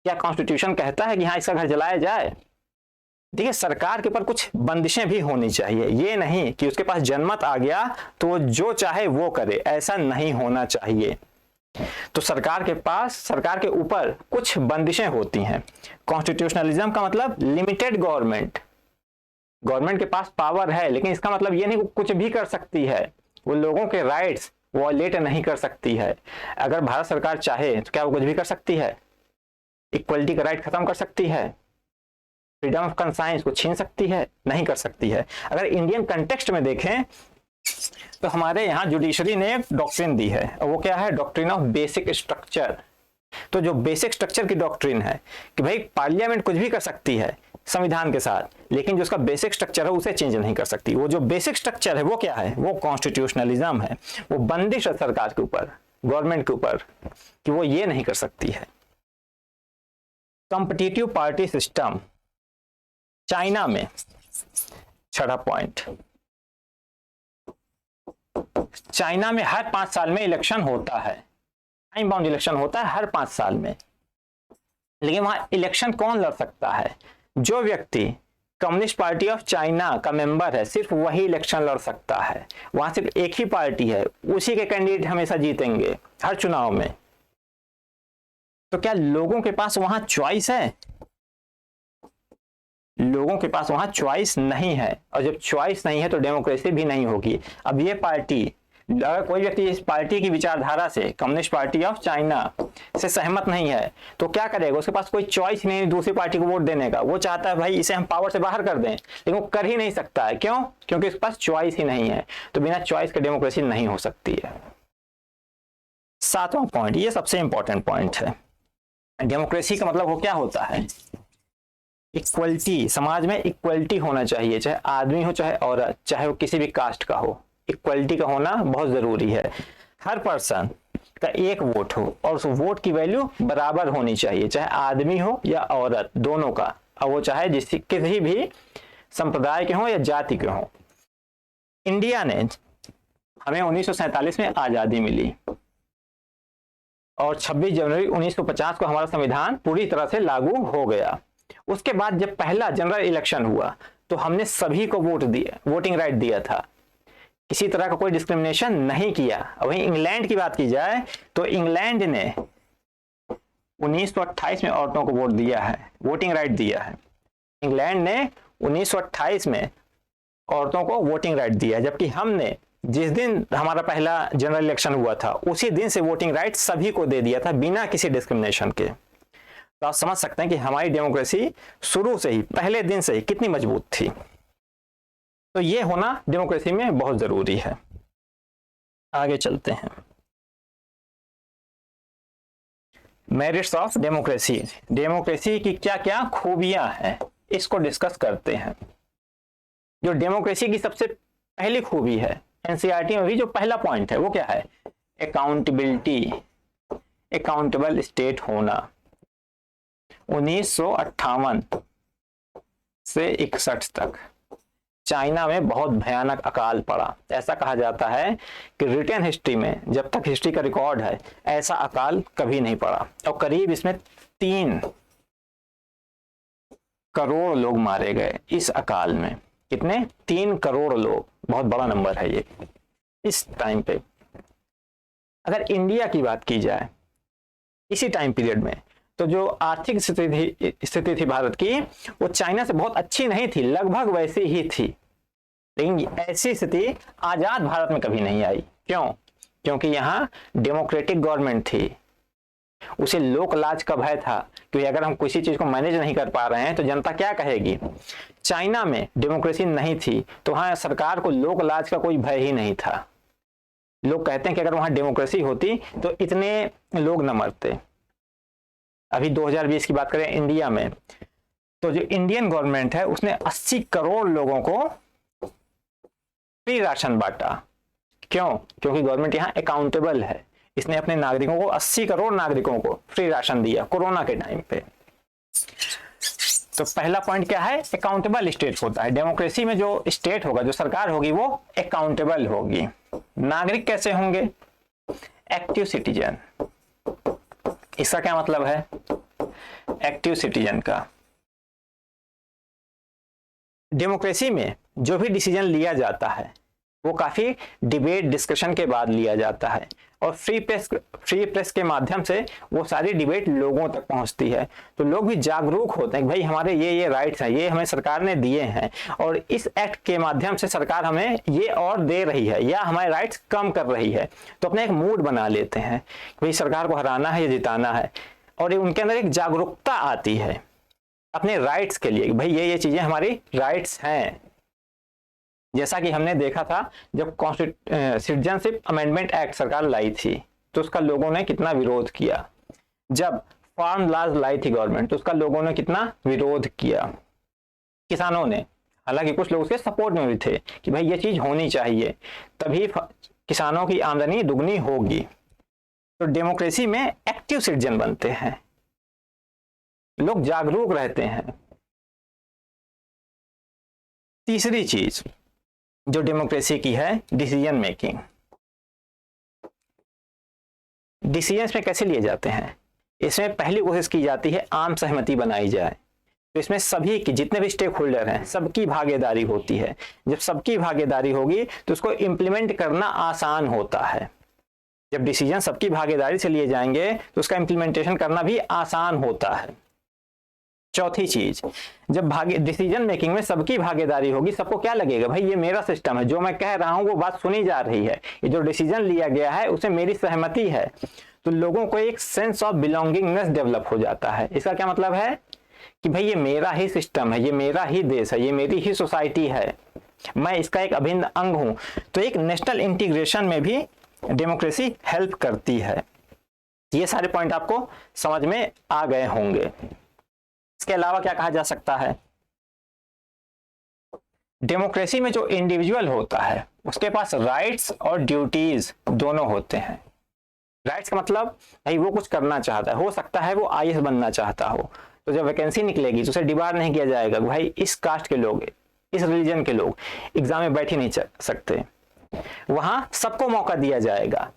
क्या कॉन्स्टिट्यूशन कहता है कि हाँ इसका घर जलाया जाए? देखिए सरकार के ऊपर कुछ बंदिशें भी होनी चाहिए। ये नहीं कि उसके पास जनमत आ गया तो वो जो चाहे वो करे, ऐसा नहीं होना चाहिए। तो सरकार के ऊपर कुछ बंदिशें होती हैं। कॉन्स्टिट्यूशनलिज्म का मतलब लिमिटेड गवर्नमेंट के पास पावर है, लेकिन इसका मतलब ये नहीं वो कुछ भी कर सकती है, वो लोगों के राइट्स वॉयलेट नहीं कर सकती है। अगर भारत सरकार चाहे तो क्या वो कुछ भी कर सकती है? इक्वलिटी का राइट खत्म कर सकती है? फ्रीडम ऑफ कंसाइंस को छीन सकती है? नहीं कर सकती है। अगर इंडियन कंटेक्स्ट में देखें तो हमारे यहाँ जुडिशरी ने एक डॉक्ट्रिन दी है और वो क्या है? Doctrine of basic structure. तो जो बेसिक स्ट्रक्चर की डॉक्ट्रिन है कि भाई पार्लियामेंट कुछ भी कर सकती है संविधान के साथ, लेकिन जो उसका बेसिक स्ट्रक्चर है उसे चेंज नहीं कर सकती। वो जो बेसिक स्ट्रक्चर है वो क्या है? वो कॉन्स्टिट्यूशनलिज्म है। वो बंदिश है सरकार के ऊपर, गवर्नमेंट के ऊपर, कि वो ये नहीं कर सकती है। कॉम्पिटिटिव पार्टी सिस्टम चाइना में, 6वां पॉइंट, चाइना में हर 5 साल में इलेक्शन होता है, टाइम बाउंड इलेक्शन होता है हर 5 साल में। लेकिन वहां इलेक्शन कौन लड़ सकता है? जो व्यक्ति कम्युनिस्ट पार्टी ऑफ चाइना का मेंबर है, सिर्फ वही इलेक्शन लड़ सकता है। वहां सिर्फ एक ही पार्टी है, उसी के कैंडिडेट हमेशा जीतेंगे हर चुनाव में। तो क्या लोगों के पास वहां चॉइस है? लोगों के पास वहां चॉइस नहीं है, और जब चॉइस नहीं है तो डेमोक्रेसी भी नहीं होगी। अब ये पार्टी, अगर कोई व्यक्ति इस पार्टी की विचारधारा से, कम्युनिस्ट पार्टी ऑफ चाइना से सहमत नहीं है, तो क्या करेगा? उसके पास कोई चॉइस नहीं दूसरी पार्टी को वोट देने का। वो चाहता है भाई इसे हम पावर से बाहर कर दें, लेकिन वो कर ही नहीं सकता है। क्यों? क्योंकि उसके पास चॉइस ही नहीं है। तो बिना चॉइस के डेमोक्रेसी नहीं हो सकती है। 7वां पॉइंट, ये सबसे इंपॉर्टेंट पॉइंट है। डेमोक्रेसी का मतलब वो क्या होता है? इक्वलिटी। समाज में इक्वलिटी होना चाहिए, चाहे आदमी हो चाहे औरत, चाहे वो किसी भी कास्ट का हो। इक्वलिटी का होना बहुत जरूरी है। हर पर्सन का एक वोट हो और उस वोट की वैल्यू बराबर होनी चाहिए, चाहे आदमी हो या औरत, दोनों का। और वो चाहे किसी भी संप्रदाय के हो या जाति के हो। इंडिया ने, हमें 1947 में आजादी मिली और 26 जनवरी 1950 को हमारा संविधान पूरी तरह से लागू हो गया। उसके बाद जब पहला जनरल इलेक्शन हुआ तो हमने सभी को वोट दिया, वोटिंग राइट दिया था। किसी तरह का कोई डिस्क्रिमिनेशन नहीं किया। वहीं इंग्लैंड की बात की जाए तो इंग्लैंड ने 1928 में औरतों को वोट दिया है, वोटिंग राइट दिया है। इंग्लैंड ने 1928 में औरतों को वोटिंग राइट दिया, जबकि हमने जिस दिन हमारा पहला जनरल इलेक्शन हुआ था उसी दिन से वोटिंग राइट सभी को दे दिया था, बिना किसी डिस्क्रिमिनेशन के। तो आप समझ सकते हैं कि हमारी डेमोक्रेसी शुरू से ही, पहले दिन से ही कितनी मजबूत थी। तो ये होना डेमोक्रेसी में बहुत जरूरी है। आगे चलते हैं। Merits of democracy. डेमोक्रेसी की क्या क्या खूबियां हैं, इसको डिस्कस करते हैं। जो डेमोक्रेसी की सबसे पहली खूबी है, एनसीईआरटी में भी जो पहला पॉइंट है वो क्या है? अकाउंटेबिलिटी, अकाउंटेबल स्टेट होना। 1958 से 61 तक चाइना में बहुत भयानक अकाल पड़ा। ऐसा कहा जाता है कि रिटन हिस्ट्री में, जब तक हिस्ट्री का रिकॉर्ड है, ऐसा अकाल कभी नहीं पड़ा। और करीब इसमें 3 करोड़ लोग मारे गए इस अकाल में। कितने? 3 करोड़ लोग। बहुत बड़ा नंबर है ये इस टाइम पे। अगर इंडिया की बात की जाए इसी टाइम पीरियड में, तो जो आर्थिक स्थिति थी भारत की, वो चाइना से बहुत अच्छी नहीं थी, लगभग वैसी ही थी। लेकिन ऐसी स्थिति आजाद भारत में कभी नहीं आई। क्यों? क्योंकि यहाँ डेमोक्रेटिक गवर्नमेंट थी। उसे लोक लाज का भय था कि अगर हम किसी चीज को मैनेज नहीं कर पा रहे हैं तो जनता क्या कहेगी। चाइना में डेमोक्रेसी नहीं थी तो वहां सरकार को लोक लाज का कोई भय ही नहीं था। लोग कहते हैं कि अगर वहां डेमोक्रेसी होती तो इतने लोग न मरते। अभी 2020 की बात करें इंडिया में, तो जो इंडियन गवर्नमेंट है उसने 80 करोड़ लोगों को फ्री राशन बांटा। क्यों? क्योंकि गवर्नमेंट यहाँ अकाउंटेबल है। इसने अपने नागरिकों को, 80 करोड़ नागरिकों को फ्री राशन दिया कोरोना के टाइम पे। तो पहला पॉइंट क्या है? अकाउंटेबल स्टेट होता है। डेमोक्रेसी में जो स्टेट होगा, जो सरकार होगी, वो अकाउंटेबल होगी। नागरिक कैसे होंगे? Active citizen. इसका क्या मतलब है एक्टिव सिटीजन का? डेमोक्रेसी में जो भी डिसीजन लिया जाता है वो काफी डिबेट डिस्कशन के बाद लिया जाता है, और फ्री प्रेस के माध्यम से वो सारी डिबेट लोगों तक पहुंचती है। तो लोग भी जागरूक होते हैं कि भाई हमारे ये राइट्स हैं, ये हमें सरकार ने दिए हैं, और इस एक्ट के माध्यम से सरकार हमें ये और दे रही है या हमारे राइट्स कम कर रही है। तो अपने एक मूड बना लेते हैं कि भाई सरकार को हराना है या जिताना है, और उनके अंदर एक जागरूकता आती है अपने राइट्स के लिए कि भाई ये चीजें हमारी राइट्स हैं। जैसा कि हमने देखा था जब सिटीजनशिप अमेंडमेंट एक्ट सरकार लाई थी तो उसका लोगों ने कितना विरोध किया। जब फार्म लॉज लाई थी गवर्नमेंट तो उसका लोगों ने कितना विरोध किया, किसानों ने। हालांकि कुछ लोग उसके सपोर्ट में भी थे कि भाई ये चीज होनी चाहिए, तभी किसानों की आमदनी दुगनी होगी। तो डेमोक्रेसी में एक्टिव सिटीजन बनते हैं, लोग जागरूक रहते हैं। तीसरी चीज जो डेमोक्रेसी की है, डिसीजन मेकिंग। डिसीजंस में कैसे लिए जाते हैं? इसमें पहली कोशिश की जाती है आम सहमति बनाई जाए। तो इसमें सभी की, जितने भी स्टेक होल्डर हैं, सबकी भागीदारी होती है। जब सबकी भागीदारी होगी तो उसको इम्प्लीमेंट करना आसान होता है। जब डिसीजन सबकी भागीदारी से लिए जाएंगे तो उसका इम्प्लीमेंटेशन करना भी आसान होता है। चौथी चीज, जब डिसीजन मेकिंग में सबकी भागीदारी होगी, सबको क्या लगेगा, भाई ये मेरा सिस्टम है, जो मैं कह रहा हूं वो बात सुनी जा रही है, ये जो डिसीजन लिया गया है उसे मेरी सहमति है। तो लोगों को एक सेंस ऑफ बिलोंगिंगनेस डेवलप हो जाता है। इसका क्या मतलब है कि भाई ये मेरा ही सिस्टम है, ये मेरा ही देश है, ये मेरी ही सोसाइटी है, मैं इसका एक अभिन्न अंग हूं। तो एक नेशनल इंटीग्रेशन में भी डेमोक्रेसी हेल्प करती है। ये सारे पॉइंट आपको समझ में आ गए होंगे। इसके अलावा क्या कहा जा सकता है, डेमोक्रेसी में जो इंडिविजुअल होता है उसके पास राइट्स और ड्यूटीज दोनों होते हैं। राइट्स का मतलब भाई वो कुछ करना चाहता है, हो सकता है वो आईएएस बनना चाहता हो, तो जब वैकेंसी निकलेगी तो उसे डिबार नहीं किया जाएगा, भाई इस कास्ट के लोग, इस रिलीजन के लोग एग्जाम में बैठ ही नहीं सकते। वहां सबको मौका दिया जाएगा।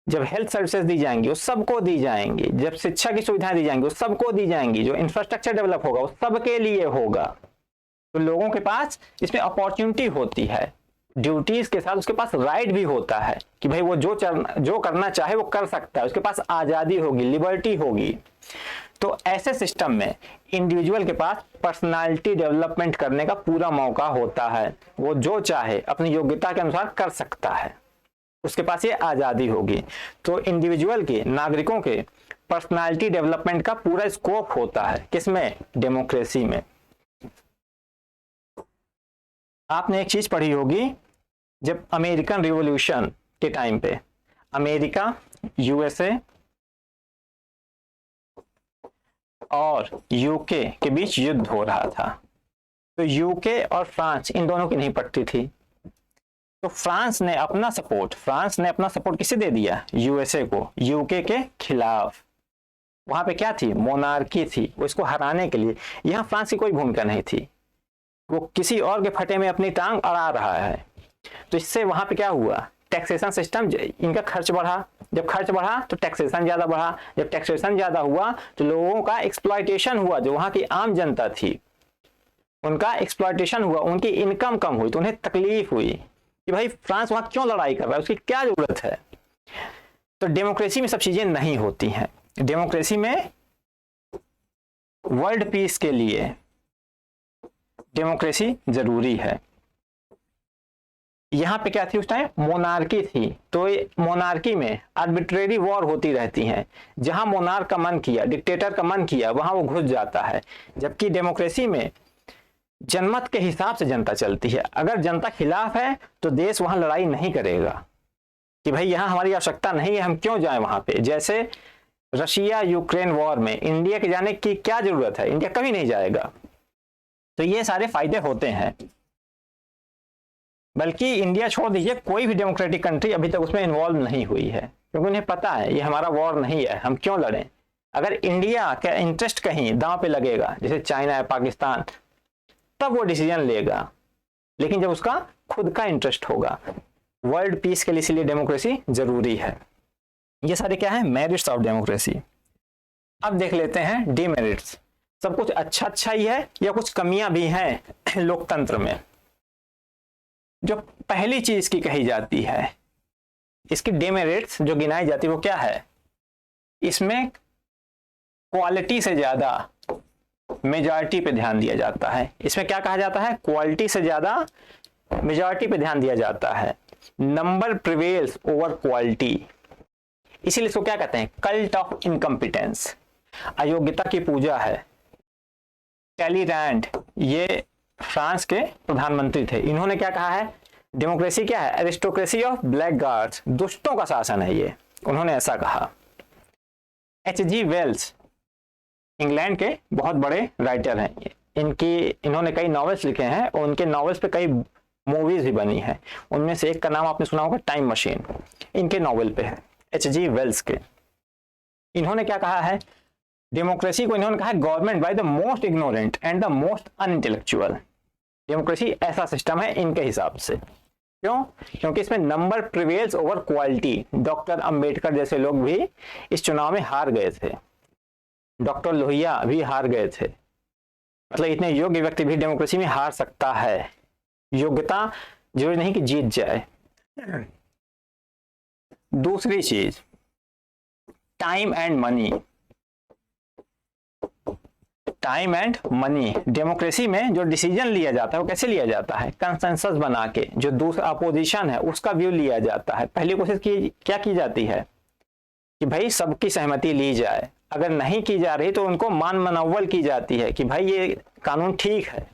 जब हेल्थ सर्विसेज दी जाएंगी वो सबको दी जाएंगी, जब शिक्षा की सुविधाएं दी जाएंगी वो सबको दी जाएंगी, जो इंफ्रास्ट्रक्चर डेवलप होगा वो सबके लिए होगा। तो लोगों के पास इसमें अपॉर्चुनिटी होती है, ड्यूटीज के साथ उसके पास राइट भी होता है कि भाई वो जो करना चाहे वो कर सकता है, उसके पास आजादी होगी, लिबर्टी होगी। तो ऐसे सिस्टम में इंडिविजुअल के पास पर्सनालिटी डेवलपमेंट करने का पूरा मौका होता है, वो जो चाहे अपनी योग्यता के अनुसार कर सकता है, उसके पास ये आजादी होगी। तो इंडिविजुअल के, नागरिकों के पर्सनालिटी डेवलपमेंट का पूरा स्कोप होता है, किसमें, डेमोक्रेसी में। आपने एक चीज पढ़ी होगी, जब अमेरिकन रिवॉल्यूशन के टाइम पे अमेरिका, यूएसए और यूके के बीच युद्ध हो रहा था, तो यूके और फ्रांस इन दोनों की नहीं पटती थी। तो फ्रांस ने अपना सपोर्ट किसे दे दिया, यूएसए को, यूके के खिलाफ। वहां पे क्या थी, मोनार्की थी, वो इसको हराने के लिए। यहां फ्रांस की कोई भूमिका नहीं थी, वो किसी और के फटे में अपनी टांग अड़ा रहा है। तो इससे वहां पे क्या हुआ, टैक्सेशन सिस्टम, इनका खर्च बढ़ा, जब खर्च बढ़ा तो टैक्सेशन ज्यादा बढ़ा, जब टैक्सेशन ज्यादा हुआ तो लोगों का एक्सप्लॉयटेशन हुआ, जो वहां की आम जनता थी उनका एक्सप्लॉयटेशन हुआ, उनकी इनकम कम हुई, तो उन्हें तकलीफ हुई कि भाई फ्रांस वहां क्यों लड़ाई कर रहा है, उसकी क्या जरूरत है। तो डेमोक्रेसी में सब चीजें नहीं होती हैं। डेमोक्रेसी में वर्ल्ड पीस के लिए डेमोक्रेसी जरूरी है। यहां पे क्या थी उस टाइम, मोनार्की थी, तो मोनार्की में आर्बिट्रेरी वॉर होती रहती हैं, जहां मोनार्क का मन किया, डिक्टेटर का मन किया, वहां वो घुस जाता है। जबकि डेमोक्रेसी में जनमत के हिसाब से जनता चलती है। अगर जनता खिलाफ है तो देश वहां लड़ाई नहीं करेगा कि भाई यहां हमारी आवश्यकता नहीं है, हम क्यों जाएं वहां पे। जैसे रशिया यूक्रेन वॉर में इंडिया के जाने की क्या जरूरत है, इंडिया कभी नहीं जाएगा। तो ये सारे फायदे होते हैं। बल्कि इंडिया छोड़ दीजिए, कोई भी डेमोक्रेटिक कंट्री अभी तक उसमें इन्वॉल्व नहीं हुई है, क्योंकि उन्हें पता है ये हमारा वॉर नहीं है, हम क्यों लड़ें। अगर इंडिया का इंटरेस्ट कहीं दांव पे लगेगा, जैसे चाइना है, पाकिस्तान, तब वो डिसीजन लेगा। लेकिन जब उसका खुद का इंटरेस्ट होगा, वर्ल्ड पीस के लिए इसलिए डेमोक्रेसी जरूरी है। ये सारे क्या है, मेरिट्स ऑफ डेमोक्रेसी। अब देख लेते हैं डीमेरिट्स। सब कुछ अच्छा ही है या कुछ कमियां भी हैं लोकतंत्र में। जो पहली चीज की कही जाती है, इसकी डीमेरिट्स जो गिनाई जाती है वो क्या है, इसमें क्वालिटी से ज्यादा मेजॉरिटी पे ध्यान दिया जाता है। इसमें क्या कहा जाता है, क्वालिटी से ज्यादा मेजॉरिटी पे ध्यान दिया जाता है। नंबर प्रिवेल्स ओवर क्वालिटी, इसीलिए इसको क्या कहते हैं, कल्ट ऑफ इनकम्पिटेंस, अयोग्यता की पूजा है। टैलीरैंड, ये फ्रांस के प्रधानमंत्री थे, इन्होंने क्या कहा है, डेमोक्रेसी क्या है, एरिस्टोक्रेसी ऑफ ब्लैक गार्ड्स, दुष्टों का शासन है ये, उन्होंने ऐसा कहा। H.G. वेल्स इंग्लैंड के बहुत बड़े राइटर हैं, इन्होंने कई नॉवेल्स लिखे हैं और उनके नॉवेल्स पे कई मूवीज भी बनी है। उनमें से एक का नाम आपने सुना होगा, टाइम मशीन, इनके नॉवेल पे है, H.G. वेल्स के। इन्होंने क्या कहा है, डेमोक्रेसी को इन्होंने कहा है government by the most ignorant and the most unintellectual. Democracy ऐसा सिस्टम है इनके हिसाब से। क्यों, क्योंकि इसमें number prevails over quality. Doctor Ambedkar जैसे लोग भी इस चुनाव में हार गए थे, डॉक्टर लोहिया भी हार गए थे, मतलब इतने योग्य व्यक्ति भी डेमोक्रेसी में हार सकता है। योग्यता जरूरी नहीं कि जीत जाए। दूसरी चीज, time and money. Time and money, democracy में जो डिसीजन लिया जाता है वो कैसे लिया जाता है? कंसेंसस बना के, जो दूसरा अपोजिशन है उसका व्यू लिया जाता है। पहली कोशिश क्या की जाती है कि भाई सबकी सहमति ली जाए, अगर नहीं की जा रही तो उनको मान मनव्वल की जाती है कि भाई ये कानून ठीक है,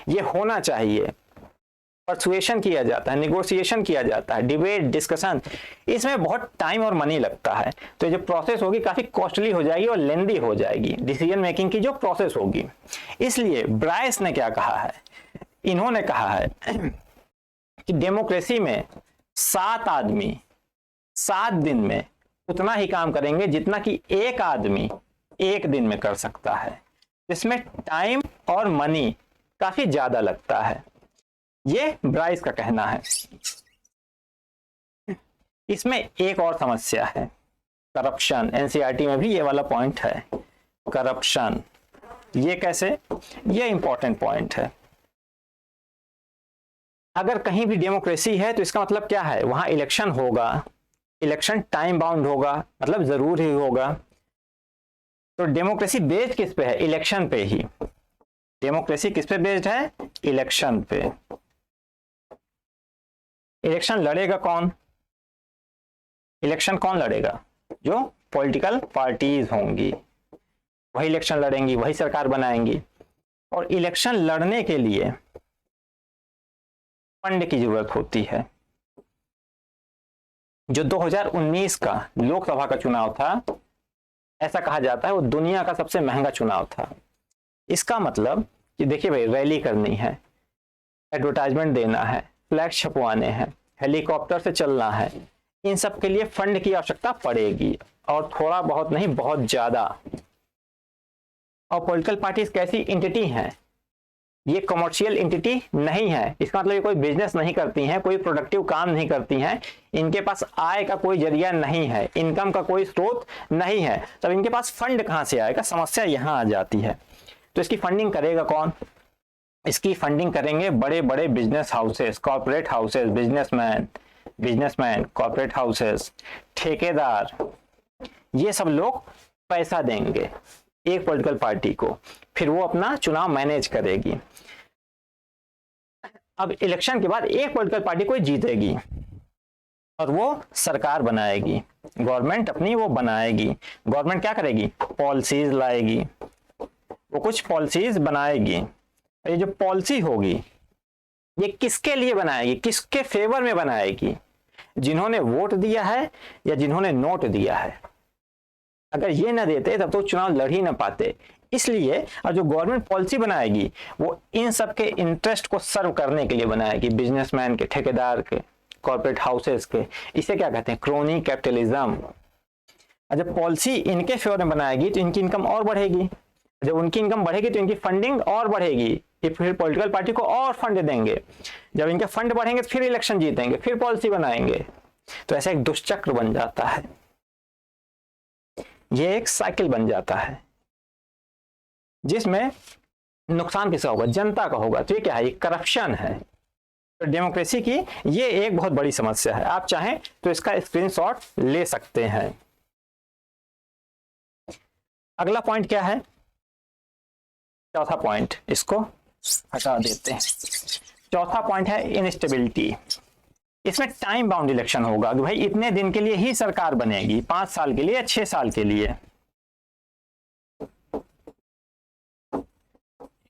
ये होना चाहिए। परसुएशन किया जाता है, निगोशिएशन किया जाता है, डिबेट, डिस्कशन, इसमें बहुत टाइम और मनी लगता है। तो जो प्रोसेस होगी काफी कॉस्टली हो जाएगी और लेंदी हो जाएगी, डिसीजन मेकिंग की जो प्रोसेस होगी। इसलिए ब्राइस ने क्या कहा है, इन्होंने कहा है कि डेमोक्रेसी में 7 आदमी 7 दिन में उतना ही काम करेंगे जितना कि एक आदमी 1 दिन में कर सकता है। इसमें टाइम और मनी काफी ज्यादा लगता है, ये ब्राइस का कहना है। इसमें एक और समस्या है, करप्शन। एनसीईआरटी में भी ये वाला पॉइंट है, करप्शन। ये कैसे? ये इंपॉर्टेंट पॉइंट है। अगर कहीं भी डेमोक्रेसी है तो इसका मतलब क्या है? वहां इलेक्शन होगा, इलेक्शन टाइम बाउंड होगा, मतलब जरूर ही होगा। तो डेमोक्रेसी बेस्ड किस पे है? इलेक्शन पे ही। डेमोक्रेसी किस पे बेस्ड है? इलेक्शन पे। इलेक्शन लड़ेगा कौन? इलेक्शन कौन लड़ेगा? जो पॉलिटिकल पार्टीज होंगी वही इलेक्शन लड़ेंगी, वही सरकार बनाएंगी। और इलेक्शन लड़ने के लिए फंड की जरूरत होती है। जो 2019 का लोकसभा का चुनाव था, ऐसा कहा जाता है वो दुनिया का सबसे महंगा चुनाव था। इसका मतलब कि देखिए भाई, रैली करनी है, एडवर्टाइजमेंट देना है, फ्लैग छपवाने हैं, हेलीकॉप्टर से चलना है, इन सब के लिए फंड की आवश्यकता पड़ेगी, और थोड़ा बहुत नहीं, बहुत ज्यादा। और पॉलिटिकल पार्टीज कैसी एंटिटी हैं? ये कमर्शियल एंटिटी नहीं है। इसका मतलब ये कोई बिजनेस नहीं करती हैं, कोई प्रोडक्टिव काम नहीं करती हैं, इनके पास आय का कोई जरिया नहीं है, इनकम का कोई स्रोत नहीं है। तब इनके पास फंड कहां से आएगा? समस्या यहां आ जाती है। तो इसकी फंडिंग करेगा कौन? इसकी फंडिंग करेंगे बड़े बड़े business houses, corporate houses, businessman, corporate houses, ठेकेदार, ये सब लोग पैसा देंगे एक पॉलिटिकल पार्टी को, फिर वो अपना चुनाव मैनेज करेगी। अब इलेक्शन के बाद एक पॉलिटिकल पार्टी कोई जीतेगी और वो सरकार बनाएगी, गवर्नमेंट अपनी वो बनाएगी। गवर्नमेंट क्या करेगी? पॉलिसीज लाएगी, वो कुछ पॉलिसीज बनाएगी। ये जो पॉलिसी होगी ये किसके लिए बनाएगी, किसके फेवर में बनाएगी? जिन्होंने वोट दिया है या जिन्होंने नोट दिया है। अगर ये ना देते तब तो चुनाव लड़ ही ना पाते। इसलिए और जो गवर्नमेंट पॉलिसी बनाएगी वो इन सब के इंटरेस्ट को सर्व करने के लिए बनाएगी, बिजनेसमैन के, ठेकेदार के, कॉर्पोरेट हाउसेस के। इसे क्या कहते हैं? Crony capitalism. जब पॉलिसी इनके फेवर में बनाएगी तो इनकी इनकम और बढ़ेगी, जब उनकी इनकम बढ़ेगी तो इनकी फंडिंग और बढ़ेगी, ये फिर पॉलिटिकल पार्टी को और फंड देंगे, जब इनके फंड बढ़ेंगे तो फिर इलेक्शन जीतेंगे, फिर पॉलिसी बनाएंगे। तो ऐसा एक दुष्चक्र बन जाता है, ये एक साइकिल बन जाता है जिसमें नुकसान किसका होगा? जनता का होगा। तो ये क्या है? ये करप्शन है। तो डेमोक्रेसी की ये एक बहुत बड़ी समस्या है। आप चाहें तो इसका स्क्रीनशॉट ले सकते हैं। अगला पॉइंट क्या है? चौथा पॉइंट, इसको हटा देते हैं। चौथा पॉइंट है इनस्टेबिलिटी। इसमें टाइम बाउंड इलेक्शन होगा कि भाई इतने दिन के लिए ही सरकार बनेगी, 5 साल के लिए, 6 साल के लिए।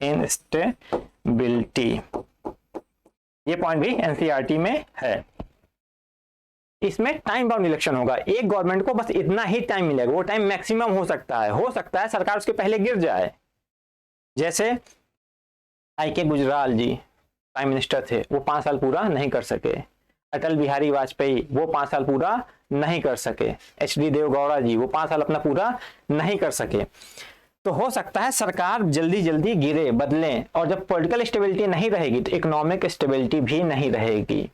इनस्टेबिलिटी, ये पॉइंट भी एनसीईआरटी में है। इसमें टाइम बाउंड इलेक्शन होगा, एक गवर्नमेंट को बस इतना ही टाइम मिलेगा, वो टाइम मैक्सिमम हो सकता है सरकार उसके पहले गिर जाए। जैसे आई.के. गुजराल जी प्राइम मिनिस्टर थे, वो 5 साल पूरा नहीं कर सके। अटल बिहारी वाजपेयी वो 5 साल पूरा नहीं कर सके। एच.डी. देवगौड़ा जी वो 5 साल अपना पूरा नहीं कर सके। तो हो सकता है सरकार जल्दी जल्दी गिरे, बदलें, और जब पॉलिटिकल स्टेबिलिटी नहीं रहेगी तो इकोनॉमिक स्टेबिलिटी भी नहीं रहेगी,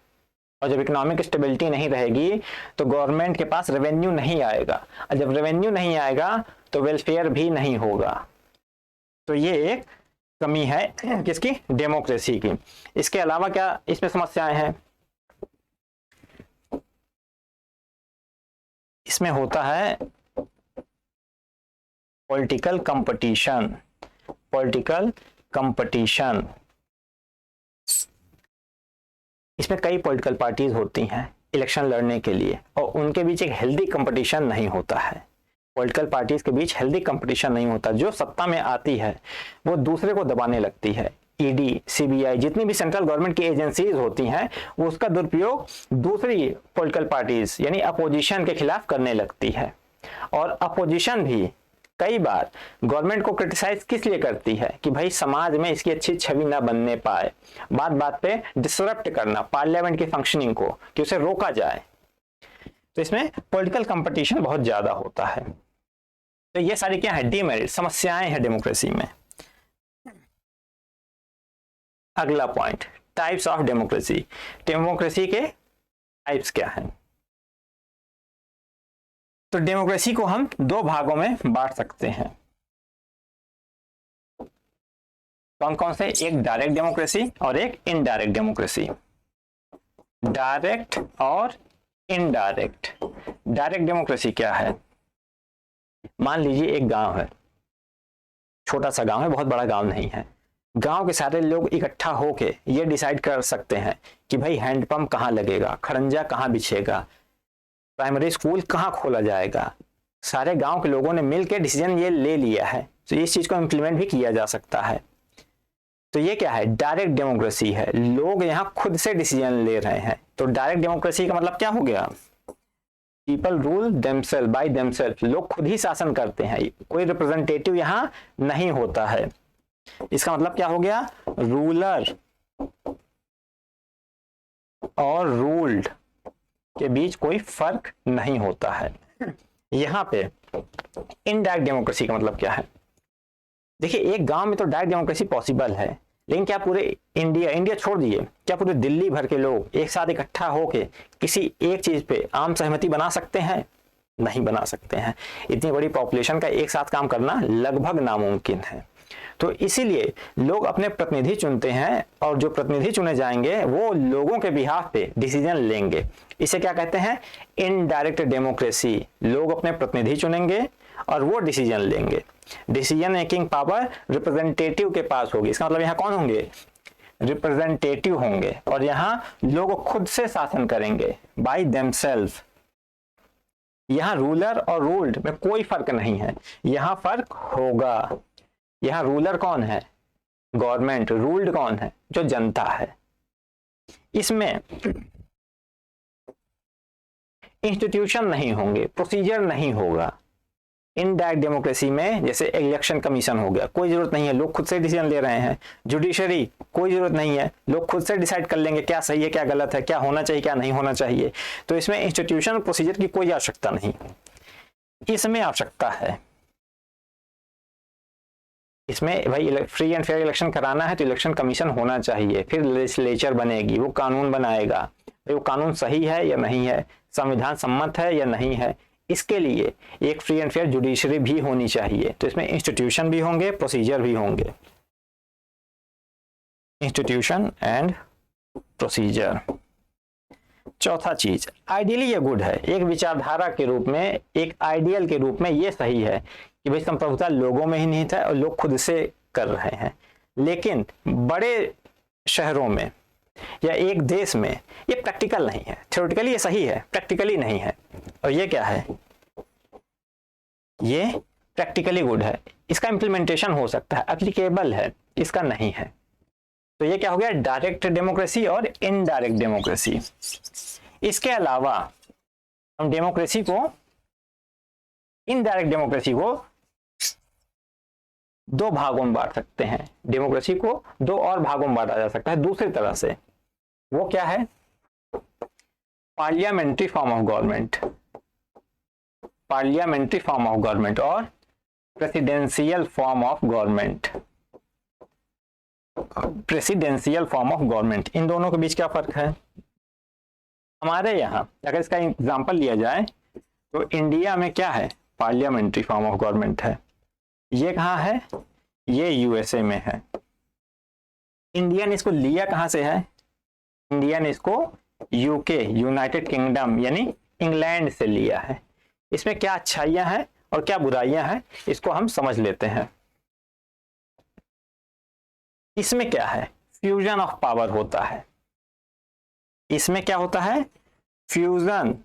और जब इकोनॉमिक स्टेबिलिटी नहीं रहेगी तो गवर्नमेंट के पास रेवेन्यू नहीं आएगा, और जब रेवेन्यू नहीं आएगा तो वेलफेयर भी नहीं होगा। तो ये एक कमी है किसकी, डेमोक्रेसी की। इसके अलावा क्या इसमें समस्याएं हैं, इसमें होता है पॉलिटिकल कंपटीशन, पॉलिटिकल कंपटीशन। इसमें कई पॉलिटिकल पार्टीज होती हैं इलेक्शन लड़ने के लिए और उनके बीच एक हेल्दी कंपटीशन नहीं होता है। पॉलिटिकल पार्टीज के बीच हेल्दी कंपटीशन नहीं होता। जो सत्ता में आती है वो दूसरे को दबाने लगती है। ईडी, सीबीआई, जितनी भी सेंट्रल गवर्नमेंट की एजेंसीज होती हैं वो उसका दुरुपयोग दूसरी पॉलिटिकल पार्टीज यानी अपोजिशन के खिलाफ करने लगती है। और अपोजिशन भी कई बार गवर्नमेंट को क्रिटिसाइज किस लिए करती है कि भाई समाज में इसकी अच्छी छवि ना बनने पाए, बात बात पे डिसरप्ट करना पार्लियामेंट की फंक्शनिंग को, कि उसे रोका जाए। तो इसमें पॉलिटिकल कंपटीशन बहुत ज्यादा होता है। तो ये सारी क्या है, डीमेरिट, समस्याएं हैं डेमोक्रेसी में। अगला point, types of democracy. Democracy के टाइप्स क्या हैं? तो डेमोक्रेसी को हम दो भागों में बांट सकते हैं। कौन कौन से? एक डायरेक्ट डेमोक्रेसी और एक इनडायरेक्ट डेमोक्रेसी। डायरेक्ट और इनडायरेक्ट। डायरेक्ट डेमोक्रेसी क्या है? मान लीजिए एक गांव है, छोटा सा गांव है, बहुत बड़ा गांव नहीं है। गांव के सारे लोग इकट्ठा होके ये डिसाइड कर सकते हैं कि भाई हैंडपंप कहाँ लगेगा, खड़ंजा कहाँ बिछेगा, प्राइमरी स्कूल कहाँ खोला जाएगा। सारे गांव के लोगों ने मिलकर डिसीजन ये ले लिया है, तो इस चीज को इम्प्लीमेंट भी किया जा सकता है। तो ये क्या है? डायरेक्ट डेमोक्रेसी है। लोग यहाँ खुद से डिसीजन ले रहे हैं। तो डायरेक्ट डेमोक्रेसी का मतलब क्या हो गया? People rule themselves by themselves. लोग खुद ही शासन करते हैं, कोई रिप्रेजेंटेटिव यहाँ नहीं होता है। इसका मतलब क्या हो गया? रूलर और रूल्ड के बीच कोई फर्क नहीं होता है। यहाँ पे इनडायरेक्ट डेमोक्रेसी का मतलब क्या है? देखिए, एक गांव में तो डायरेक्ट डेमोक्रेसी पॉसिबल है, लेकिन क्या पूरे इंडिया छोड़ दिए, क्या पूरे दिल्ली भर के लोग एक साथ इकट्ठा होके किसी एक चीज पे आम सहमति बना सकते हैं? नहीं बना सकते हैं। इतनी बड़ी पॉपुलेशन का एक साथ काम करना लगभग नामुमकिन है। तो इसीलिए लोग अपने प्रतिनिधि चुनते हैं और जो प्रतिनिधि चुने जाएंगे वो लोगों के बिहाफ पे डिसीजन लेंगे। इसे क्या कहते हैं? Indirect democracy. लोग अपने प्रतिनिधि चुनेंगे और वो डिसीजन लेंगे। डिसीजन मेकिंग पावर रिप्रेजेंटेटिव के पास होगी। इसका मतलब यहाँ कौन होंगे? रिप्रेजेंटेटिव होंगे। और यहाँ लोग खुद से शासन करेंगे, बाय देमसेल्फ। यहाँ रूलर और रूल्ड में कोई फर्क नहीं है, यहाँ फर्क होगा। यहाँ रूलर कौन है? गवर्नमेंट। रूल्ड कौन है? जो जनता है। इसमें इंस्टीट्यूशन नहीं होंगे, प्रोसीजर नहीं होगा। इनडायरेक्ट डेमोक्रेसी में जैसे इलेक्शन कमीशन हो गया, कोई जरूरत नहीं है, लोग खुद से डिसीजन ले रहे हैं। जुडिशरी, कोई जरूरत नहीं है, लोग खुद से डिसाइड कर लेंगे क्या सही है क्या गलत है, क्या होना चाहिए क्या नहीं होना चाहिए। तो इसमें इंस्टीट्यूशन प्रोसीजर की कोई आवश्यकता नहीं। इसमें आवश्यकता है, इसमें भाई फ्री एंड फेयर इलेक्शन कराना है तो इलेक्शन कमीशन होना चाहिए, फिर लेजिस्लेचर बनेगी, वो कानून बनाएगा, वो कानून सही है या नहीं है, संविधान सम्मत है या नहीं है। इसके लिए एक फ्री एंड फेयर जुडिशरी भी होनी चाहिए। तो इसमें इंस्टीट्यूशन भी होंगे, प्रोसीजर भी होंगे। Institution and procedure. चौथा चीज, आइडियली ये गुड है। एक विचारधारा के रूप में, एक आइडियल के रूप में ये सही है कि भाई संप्रभुता लोगों में ही निहित है और लोग खुद से कर रहे हैं। लेकिन बड़े शहरों में या एक देश में ये प्रैक्टिकल नहीं है। थ्योरेटिकली ये सही है, प्रैक्टिकली नहीं है। और ये क्या है? ये प्रैक्टिकली गुड है, इसका इंप्लीमेंटेशन हो सकता है, एप्लीकेबल है, इसका नहीं है। तो ये क्या हो गया? डायरेक्ट डेमोक्रेसी और इनडायरेक्ट डेमोक्रेसी। इसके अलावा हम डेमोक्रेसी को, इनडायरेक्ट डेमोक्रेसी को दो भागों में बांट सकते हैं। डेमोक्रेसी को दो और भागों में बांटा जा सकता है दूसरी तरह से। वो क्या है? Parliamentary form of government, parliamentary form of government और presidential form of government. Presidential form of government, इन दोनों के बीच क्या फर्क है? हमारे यहाँ अगर इसका एग्जांपल लिया जाए तो इंडिया में क्या है? पार्लियामेंट्री फॉर्म ऑफ गवर्नमेंट है। ये कहाँ है? ये यूएसए में है। इंडिया ने इसको लिया कहां से है? इंडिया ने इसको यूके, यूनाइटेड किंगडम यानी इंग्लैंड से लिया है। इसमें क्या अच्छाइयां हैं और क्या बुराइयां हैं, इसको हम समझ लेते हैं। इसमें क्या है? फ्यूजन ऑफ पावर होता है। इसमें क्या होता है? Fusion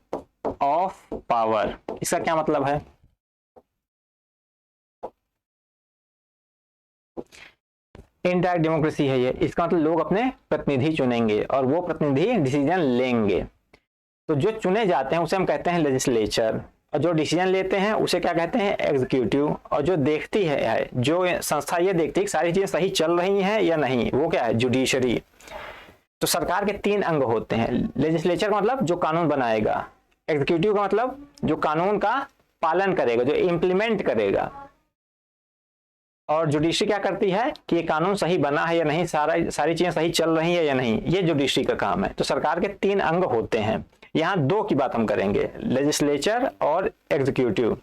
of power. इसका क्या मतलब है? इनडायरेक्ट डेमोक्रेसी है ये। इसका मतलब लोग अपने प्रतिनिधि चुनेंगे और वो प्रतिनिधि डिसीजन लेंगे। तो जो चुने जाते हैं उसे हम कहते हैं लेजिस्लेचर, और जो डिसीजन लेते हैं उसे क्या कहते हैं? एग्जीक्यूटिव। और जो देखती है जो संस्था ये देखती है कि सारी चीजें सही चल रही हैं या नहीं, वो क्या है? जुडिशरी। तो सरकार के 3 अंग होते हैं। लेजिस्लेचर का मतलब जो कानून बनाएगा, एग्जीक्यूटिव का मतलब जो कानून का पालन करेगा, जो इम्प्लीमेंट करेगा, और जुडिशरी क्या करती है कि ये कानून सही बना है या नहीं, सारी चीजें सही चल रही है या नहीं, ये जुडिशरी का काम है। तो सरकार के 3 अंग होते हैं। यहाँ 2 की बात हम करेंगे, लेजिस्लेचर और एग्जीक्यूटिव।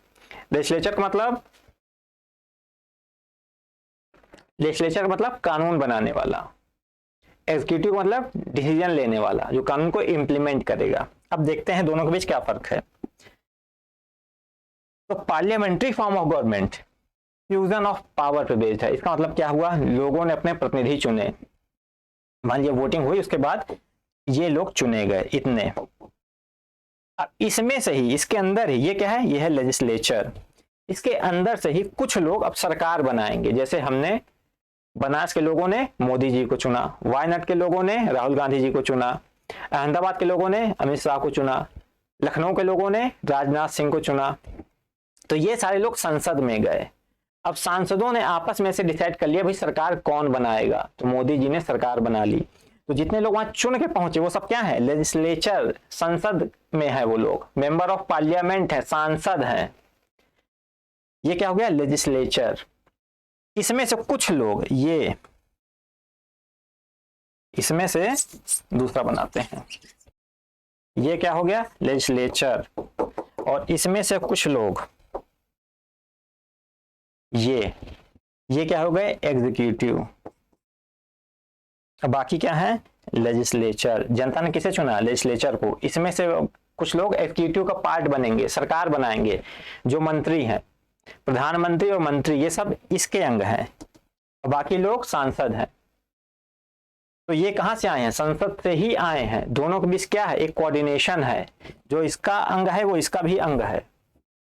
लेजिस्लेचर का मतलब कानून बनाने वाला, एग्जीक्यूटिव मतलब डिसीजन लेने वाला, जो कानून को इम्प्लीमेंट करेगा। अब देखते हैं दोनों के बीच क्या फर्क है। तो parliamentary form of government fusion of power पे बेस्ड है। इसका मतलब क्या हुआ? लोगों ने अपने प्रतिनिधि चुने, मान लीजिए वोटिंग हुई, उसके बाद ये लोग चुने गए इतने। अब इसमें से ही, इसके अंदर ही, ये क्या है? ये है लेजिस्लेचर। इसके अंदर से ही कुछ लोग अब सरकार बनाएंगे। जैसे हमने बनास के लोगों ने मोदी जी को चुना, वायनाड के लोगों ने राहुल गांधी जी को चुना, अहमदाबाद के लोगों ने अमित शाह को चुना, लखनऊ के लोगों ने राजनाथ सिंह को चुना। तो ये सारे लोग संसद में गए। अब सांसदों ने आपस में से डिसाइड कर लिया भाई सरकार कौन बनाएगा, तो मोदी जी ने सरकार बना ली। तो जितने लोग वहां चुन के पहुंचे वो सब क्या है? लेजिस्लेचर, संसद में है वो लोग, मेंबर ऑफ पार्लियामेंट है, सांसद हैं। ये क्या हो गया? लेजिस्लेचर। इसमें से कुछ लोग, ये इसमें से दूसरा बनाते हैं, ये क्या हो गया? लेजिस्लेचर। और इसमें से कुछ लोग, ये क्या हो गए? एग्जीक्यूटिव। बाकी क्या है? लेजिस्लेचर। जनता ने किसे चुना? लेजिस्लेचर को। इसमें से कुछ लोग एग्जीक्यूटिव का पार्ट बनेंगे, सरकार बनाएंगे। जो मंत्री हैं, प्रधानमंत्री और मंत्री, ये सब इसके अंग हैं। बाकी लोग सांसद हैं। तो ये कहां से आए हैं? संसद से ही आए हैं। दोनों के बीच क्या है? एक कोऑर्डिनेशन है। जो इसका अंग है वो इसका भी अंग है।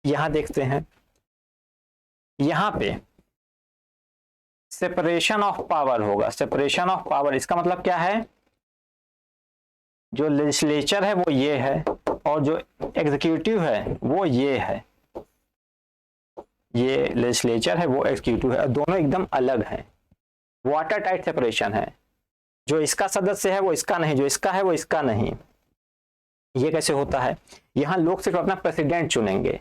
यहां देखते हैं, यहां पे सेपरेशन ऑफ पावर होगा। सेपरेशन ऑफ पावर, इसका मतलब क्या है? जो लेजिस्लेचर है वो ये है, और जो एग्जीक्यूटिव है वो ये है। ये लेजिस्लेचर है, वो एग्जीक्यूटिव है, दोनों एकदम अलग हैं। वाटर टाइट सेपरेशन है। जो इसका सदस्य है वो इसका नहीं, जो इसका है वो इसका नहीं। ये कैसे होता है? यहां लोग सिर्फ अपना प्रेसिडेंट चुनेंगे,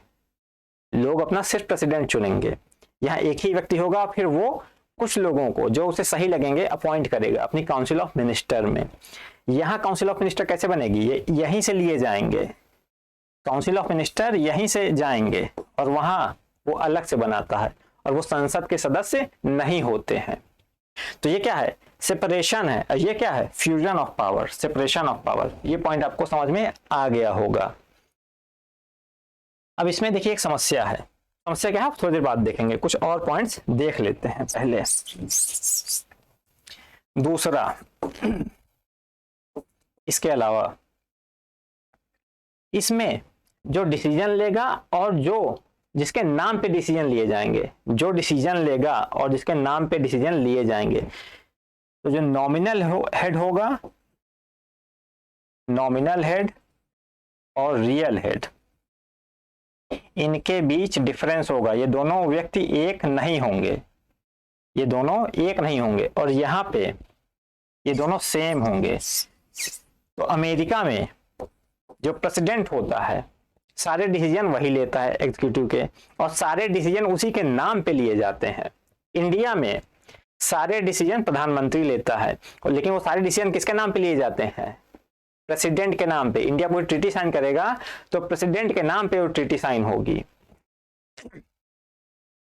लोग अपना सिर्फ प्रेसिडेंट चुनेंगे। यहाँ एक ही व्यक्ति होगा, फिर वो कुछ लोगों को जो उसे सही लगेंगे अपॉइंट करेगा अपनी काउंसिल ऑफ मिनिस्टर में। यहाँ काउंसिल ऑफ मिनिस्टर कैसे बनेगी? ये यहीं से लिए जाएंगे, काउंसिल ऑफ मिनिस्टर यहीं से जाएंगे, और वहां वो अलग से बनाता है, और वो संसद के सदस्य नहीं होते हैं। तो ये क्या है? सेपरेशन है। ये क्या है? Fusion of power, separation of power. ये पॉइंट आपको समझ में आ गया होगा। अब इसमें देखिए एक समस्या है। समस्या क्या है थोड़ी देर बाद देखेंगे, कुछ और पॉइंट्स देख लेते हैं पहले। दूसरा, इसके अलावा इसमें जो डिसीजन लेगा और जो जिसके नाम पे डिसीजन लिए जाएंगे, जो डिसीजन लेगा और जिसके नाम पे डिसीजन लिए जाएंगे, तो जो नॉमिनल हेड होगा, नॉमिनल हेड और रियल हेड, इनके बीच डिफरेंस होगा। ये दोनों व्यक्ति एक नहीं होंगे, ये दोनों एक नहीं होंगे, और यहाँ पे ये दोनों सेम होंगे। तो अमेरिका में जो प्रेसिडेंट होता है सारे डिसीजन वही लेता है एग्जीक्यूटिव के, और सारे डिसीजन उसी के नाम पे लिए जाते हैं। इंडिया में सारे डिसीजन प्रधानमंत्री लेता है, लेकिन वो सारे डिसीजन किसके नाम पे लिए जाते हैं? प्रेसिडेंट के नाम पे। इंडिया कोई ट्रीटी साइन करेगा तो प्रेसिडेंट के नाम पे वो ट्रीटी साइन होगी।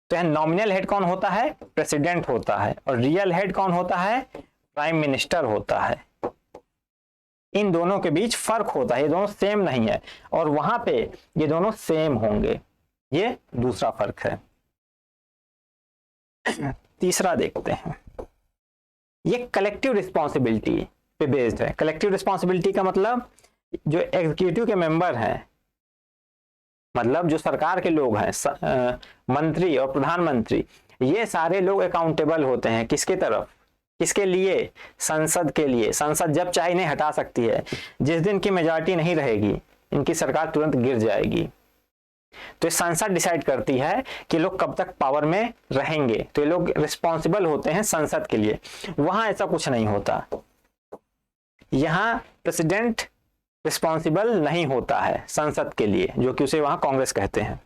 तो नॉमिनल हेड कौन होता है? प्रेसिडेंट होता है। और रियल हेड कौन होता है? प्राइम मिनिस्टर होता है। इन दोनों के बीच फर्क होता है, ये दोनों सेम नहीं है, और वहां पे ये दोनों सेम होंगे, ये दूसरा फर्क है। तीसरा देखते हैं, ये कलेक्टिव रिस्पॉन्सिबिलिटी पे बेस्ड है। कलेक्टिव रिस्पॉन्सिबिलिटी का मतलब जो एग्जीक्यूटिव के मेंबर हैं, मतलब जो सरकार के लोग हैं, मंत्री और प्रधानमंत्री, ये सारे लोग अकाउंटेबल होते हैं किसके तरफ, किसके लिए, संसद के लिए। संसद जब चाहे इन्हें हटा सकती है, जिस दिन की मेजॉरिटी नहीं रहेगी इनकी सरकार तुरंत गिर जाएगी। तो संसद डिसाइड करती है कि लोग कब तक पावर में रहेंगे, तो ये लोग रिस्पॉन्सिबल होते हैं संसद के लिए। वहां ऐसा कुछ नहीं होता, यहां प्रेसिडेंट रिस्पॉन्सिबल नहीं होता है संसद के लिए, जो कि उसे वहां कांग्रेस कहते हैं।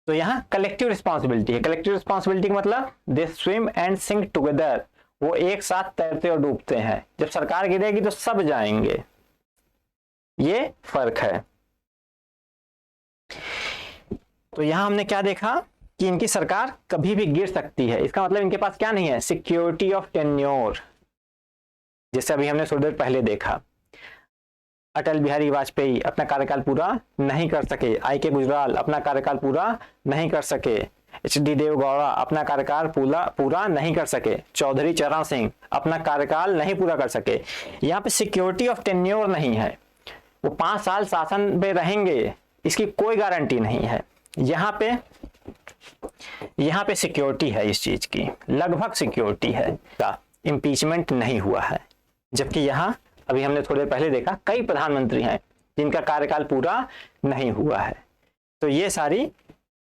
तो यहाँ कलेक्टिव रिस्पॉन्सिबिलिटी है। कलेक्टिव रिस्पॉन्सिबिलिटी का मतलब they swim and sink together, वो एक साथ तैरते और डूबते हैं। जब सरकार गिरेगी तो सब जाएंगे, ये फर्क है। तो यहां हमने क्या देखा कि इनकी सरकार कभी भी गिर सकती है। इसका मतलब इनके पास क्या नहीं है, सिक्योरिटी ऑफ टेन्योर। जैसे अभी हमने थोड़ी देर पहले देखा, अटल बिहारी वाजपेयी अपना कार्यकाल पूरा नहीं कर सके, आई के गुजराल अपना कार्यकाल पूरा नहीं कर सके, एच.डी. देवगौड़ा अपना कार्यकाल पूरा नहीं कर सके, चौधरी चरण सिंह अपना कार्यकाल नहीं पूरा कर सके। यहाँ पे सिक्योरिटी ऑफ टेन्योर नहीं है, वो 5 साल शासन में रहेंगे इसकी कोई गारंटी नहीं है। यहाँ पे सिक्योरिटी है इस चीज की, लगभग सिक्योरिटी है, इम्पीचमेंट नहीं हुआ है। जबकि यहाँ अभी हमने थोड़ी देर पहले देखा कई प्रधानमंत्री हैं जिनका कार्यकाल पूरा नहीं हुआ है। तो ये सारी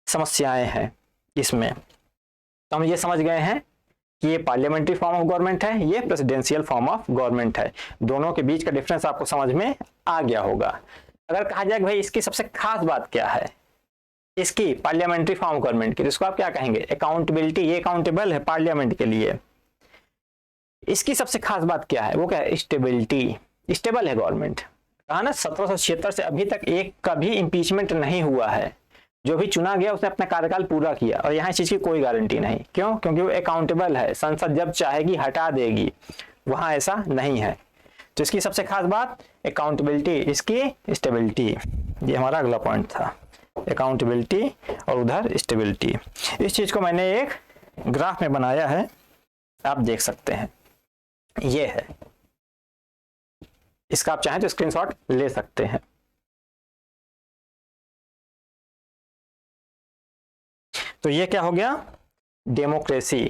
समस्याएं हैं इसमें। तो हम ये समझ गए हैं कि ये पार्लियामेंट्री फॉर्म ऑफ गवर्नमेंट है, ये प्रेसिडेंशियल फॉर्म ऑफ गवर्नमेंट है। दोनों के बीच का डिफरेंस आपको समझ में आ गया होगा। अगर कहा जाए कि भाई इसकी सबसे खास बात क्या है, इसकी पार्लियामेंट्री फॉर्म ऑफ गवर्नमेंट की, तो इसको आप क्या कहेंगे, अकाउंटेबिलिटी। ये अकाउंटेबल है पार्लियामेंट के लिए। इसकी सबसे खास बात क्या है, वो क्या है, स्टेबिलिटी। स्टेबल है गवर्नमेंट। कहा ना 1776 से अभी तक एक कभी इंपीचमेंट नहीं हुआ है। जो भी चुना गया उसने अपना कार्यकाल पूरा किया, और यहाँ इस चीज की कोई गारंटी नहीं। क्यों? क्योंकि वो अकाउंटेबल है, संसद जब चाहेगी हटा देगी, वहां ऐसा नहीं है। तो इसकी सबसे खास बात अकाउंटेबिलिटी, इसकी स्टेबिलिटी। ये हमारा अगला पॉइंट था, अकाउंटेबिलिटी और उधर स्टेबिलिटी। इस चीज को मैंने एक ग्राफ में बनाया है, आप देख सकते हैं, ये है। इसका आप चाहें तो स्क्रीनशॉट ले सकते हैं। तो ये क्या हो गया, डेमोक्रेसी।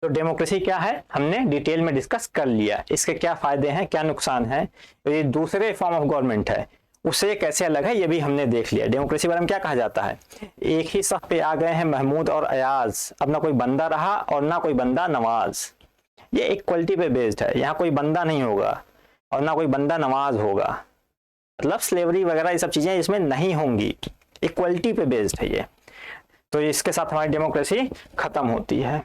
तो डेमोक्रेसी क्या है हमने डिटेल में डिस्कस कर लिया, इसके क्या फायदे हैं क्या नुकसान है। तो ये दूसरे फॉर्म ऑफ गवर्नमेंट है, उससे कैसे अलग है ये भी हमने देख लिया। डेमोक्रेसी बारे में क्या कहा जाता है, एक ही सफ पे आ गए हैं महमूद और अयाज, अब ना कोई बंदा रहा और ना कोई बंदा नवाज। ये इक्वलिटी पे बेस्ड है, यहाँ कोई बंदा नहीं होगा और ना कोई बंदा नवाज होगा, मतलब स्लेवरी वगैरह ये सब चीजें इसमें नहीं होंगी, इक्वलिटी पे बेस्ड है ये। तो इसके साथ हमारी डेमोक्रेसी खत्म होती है।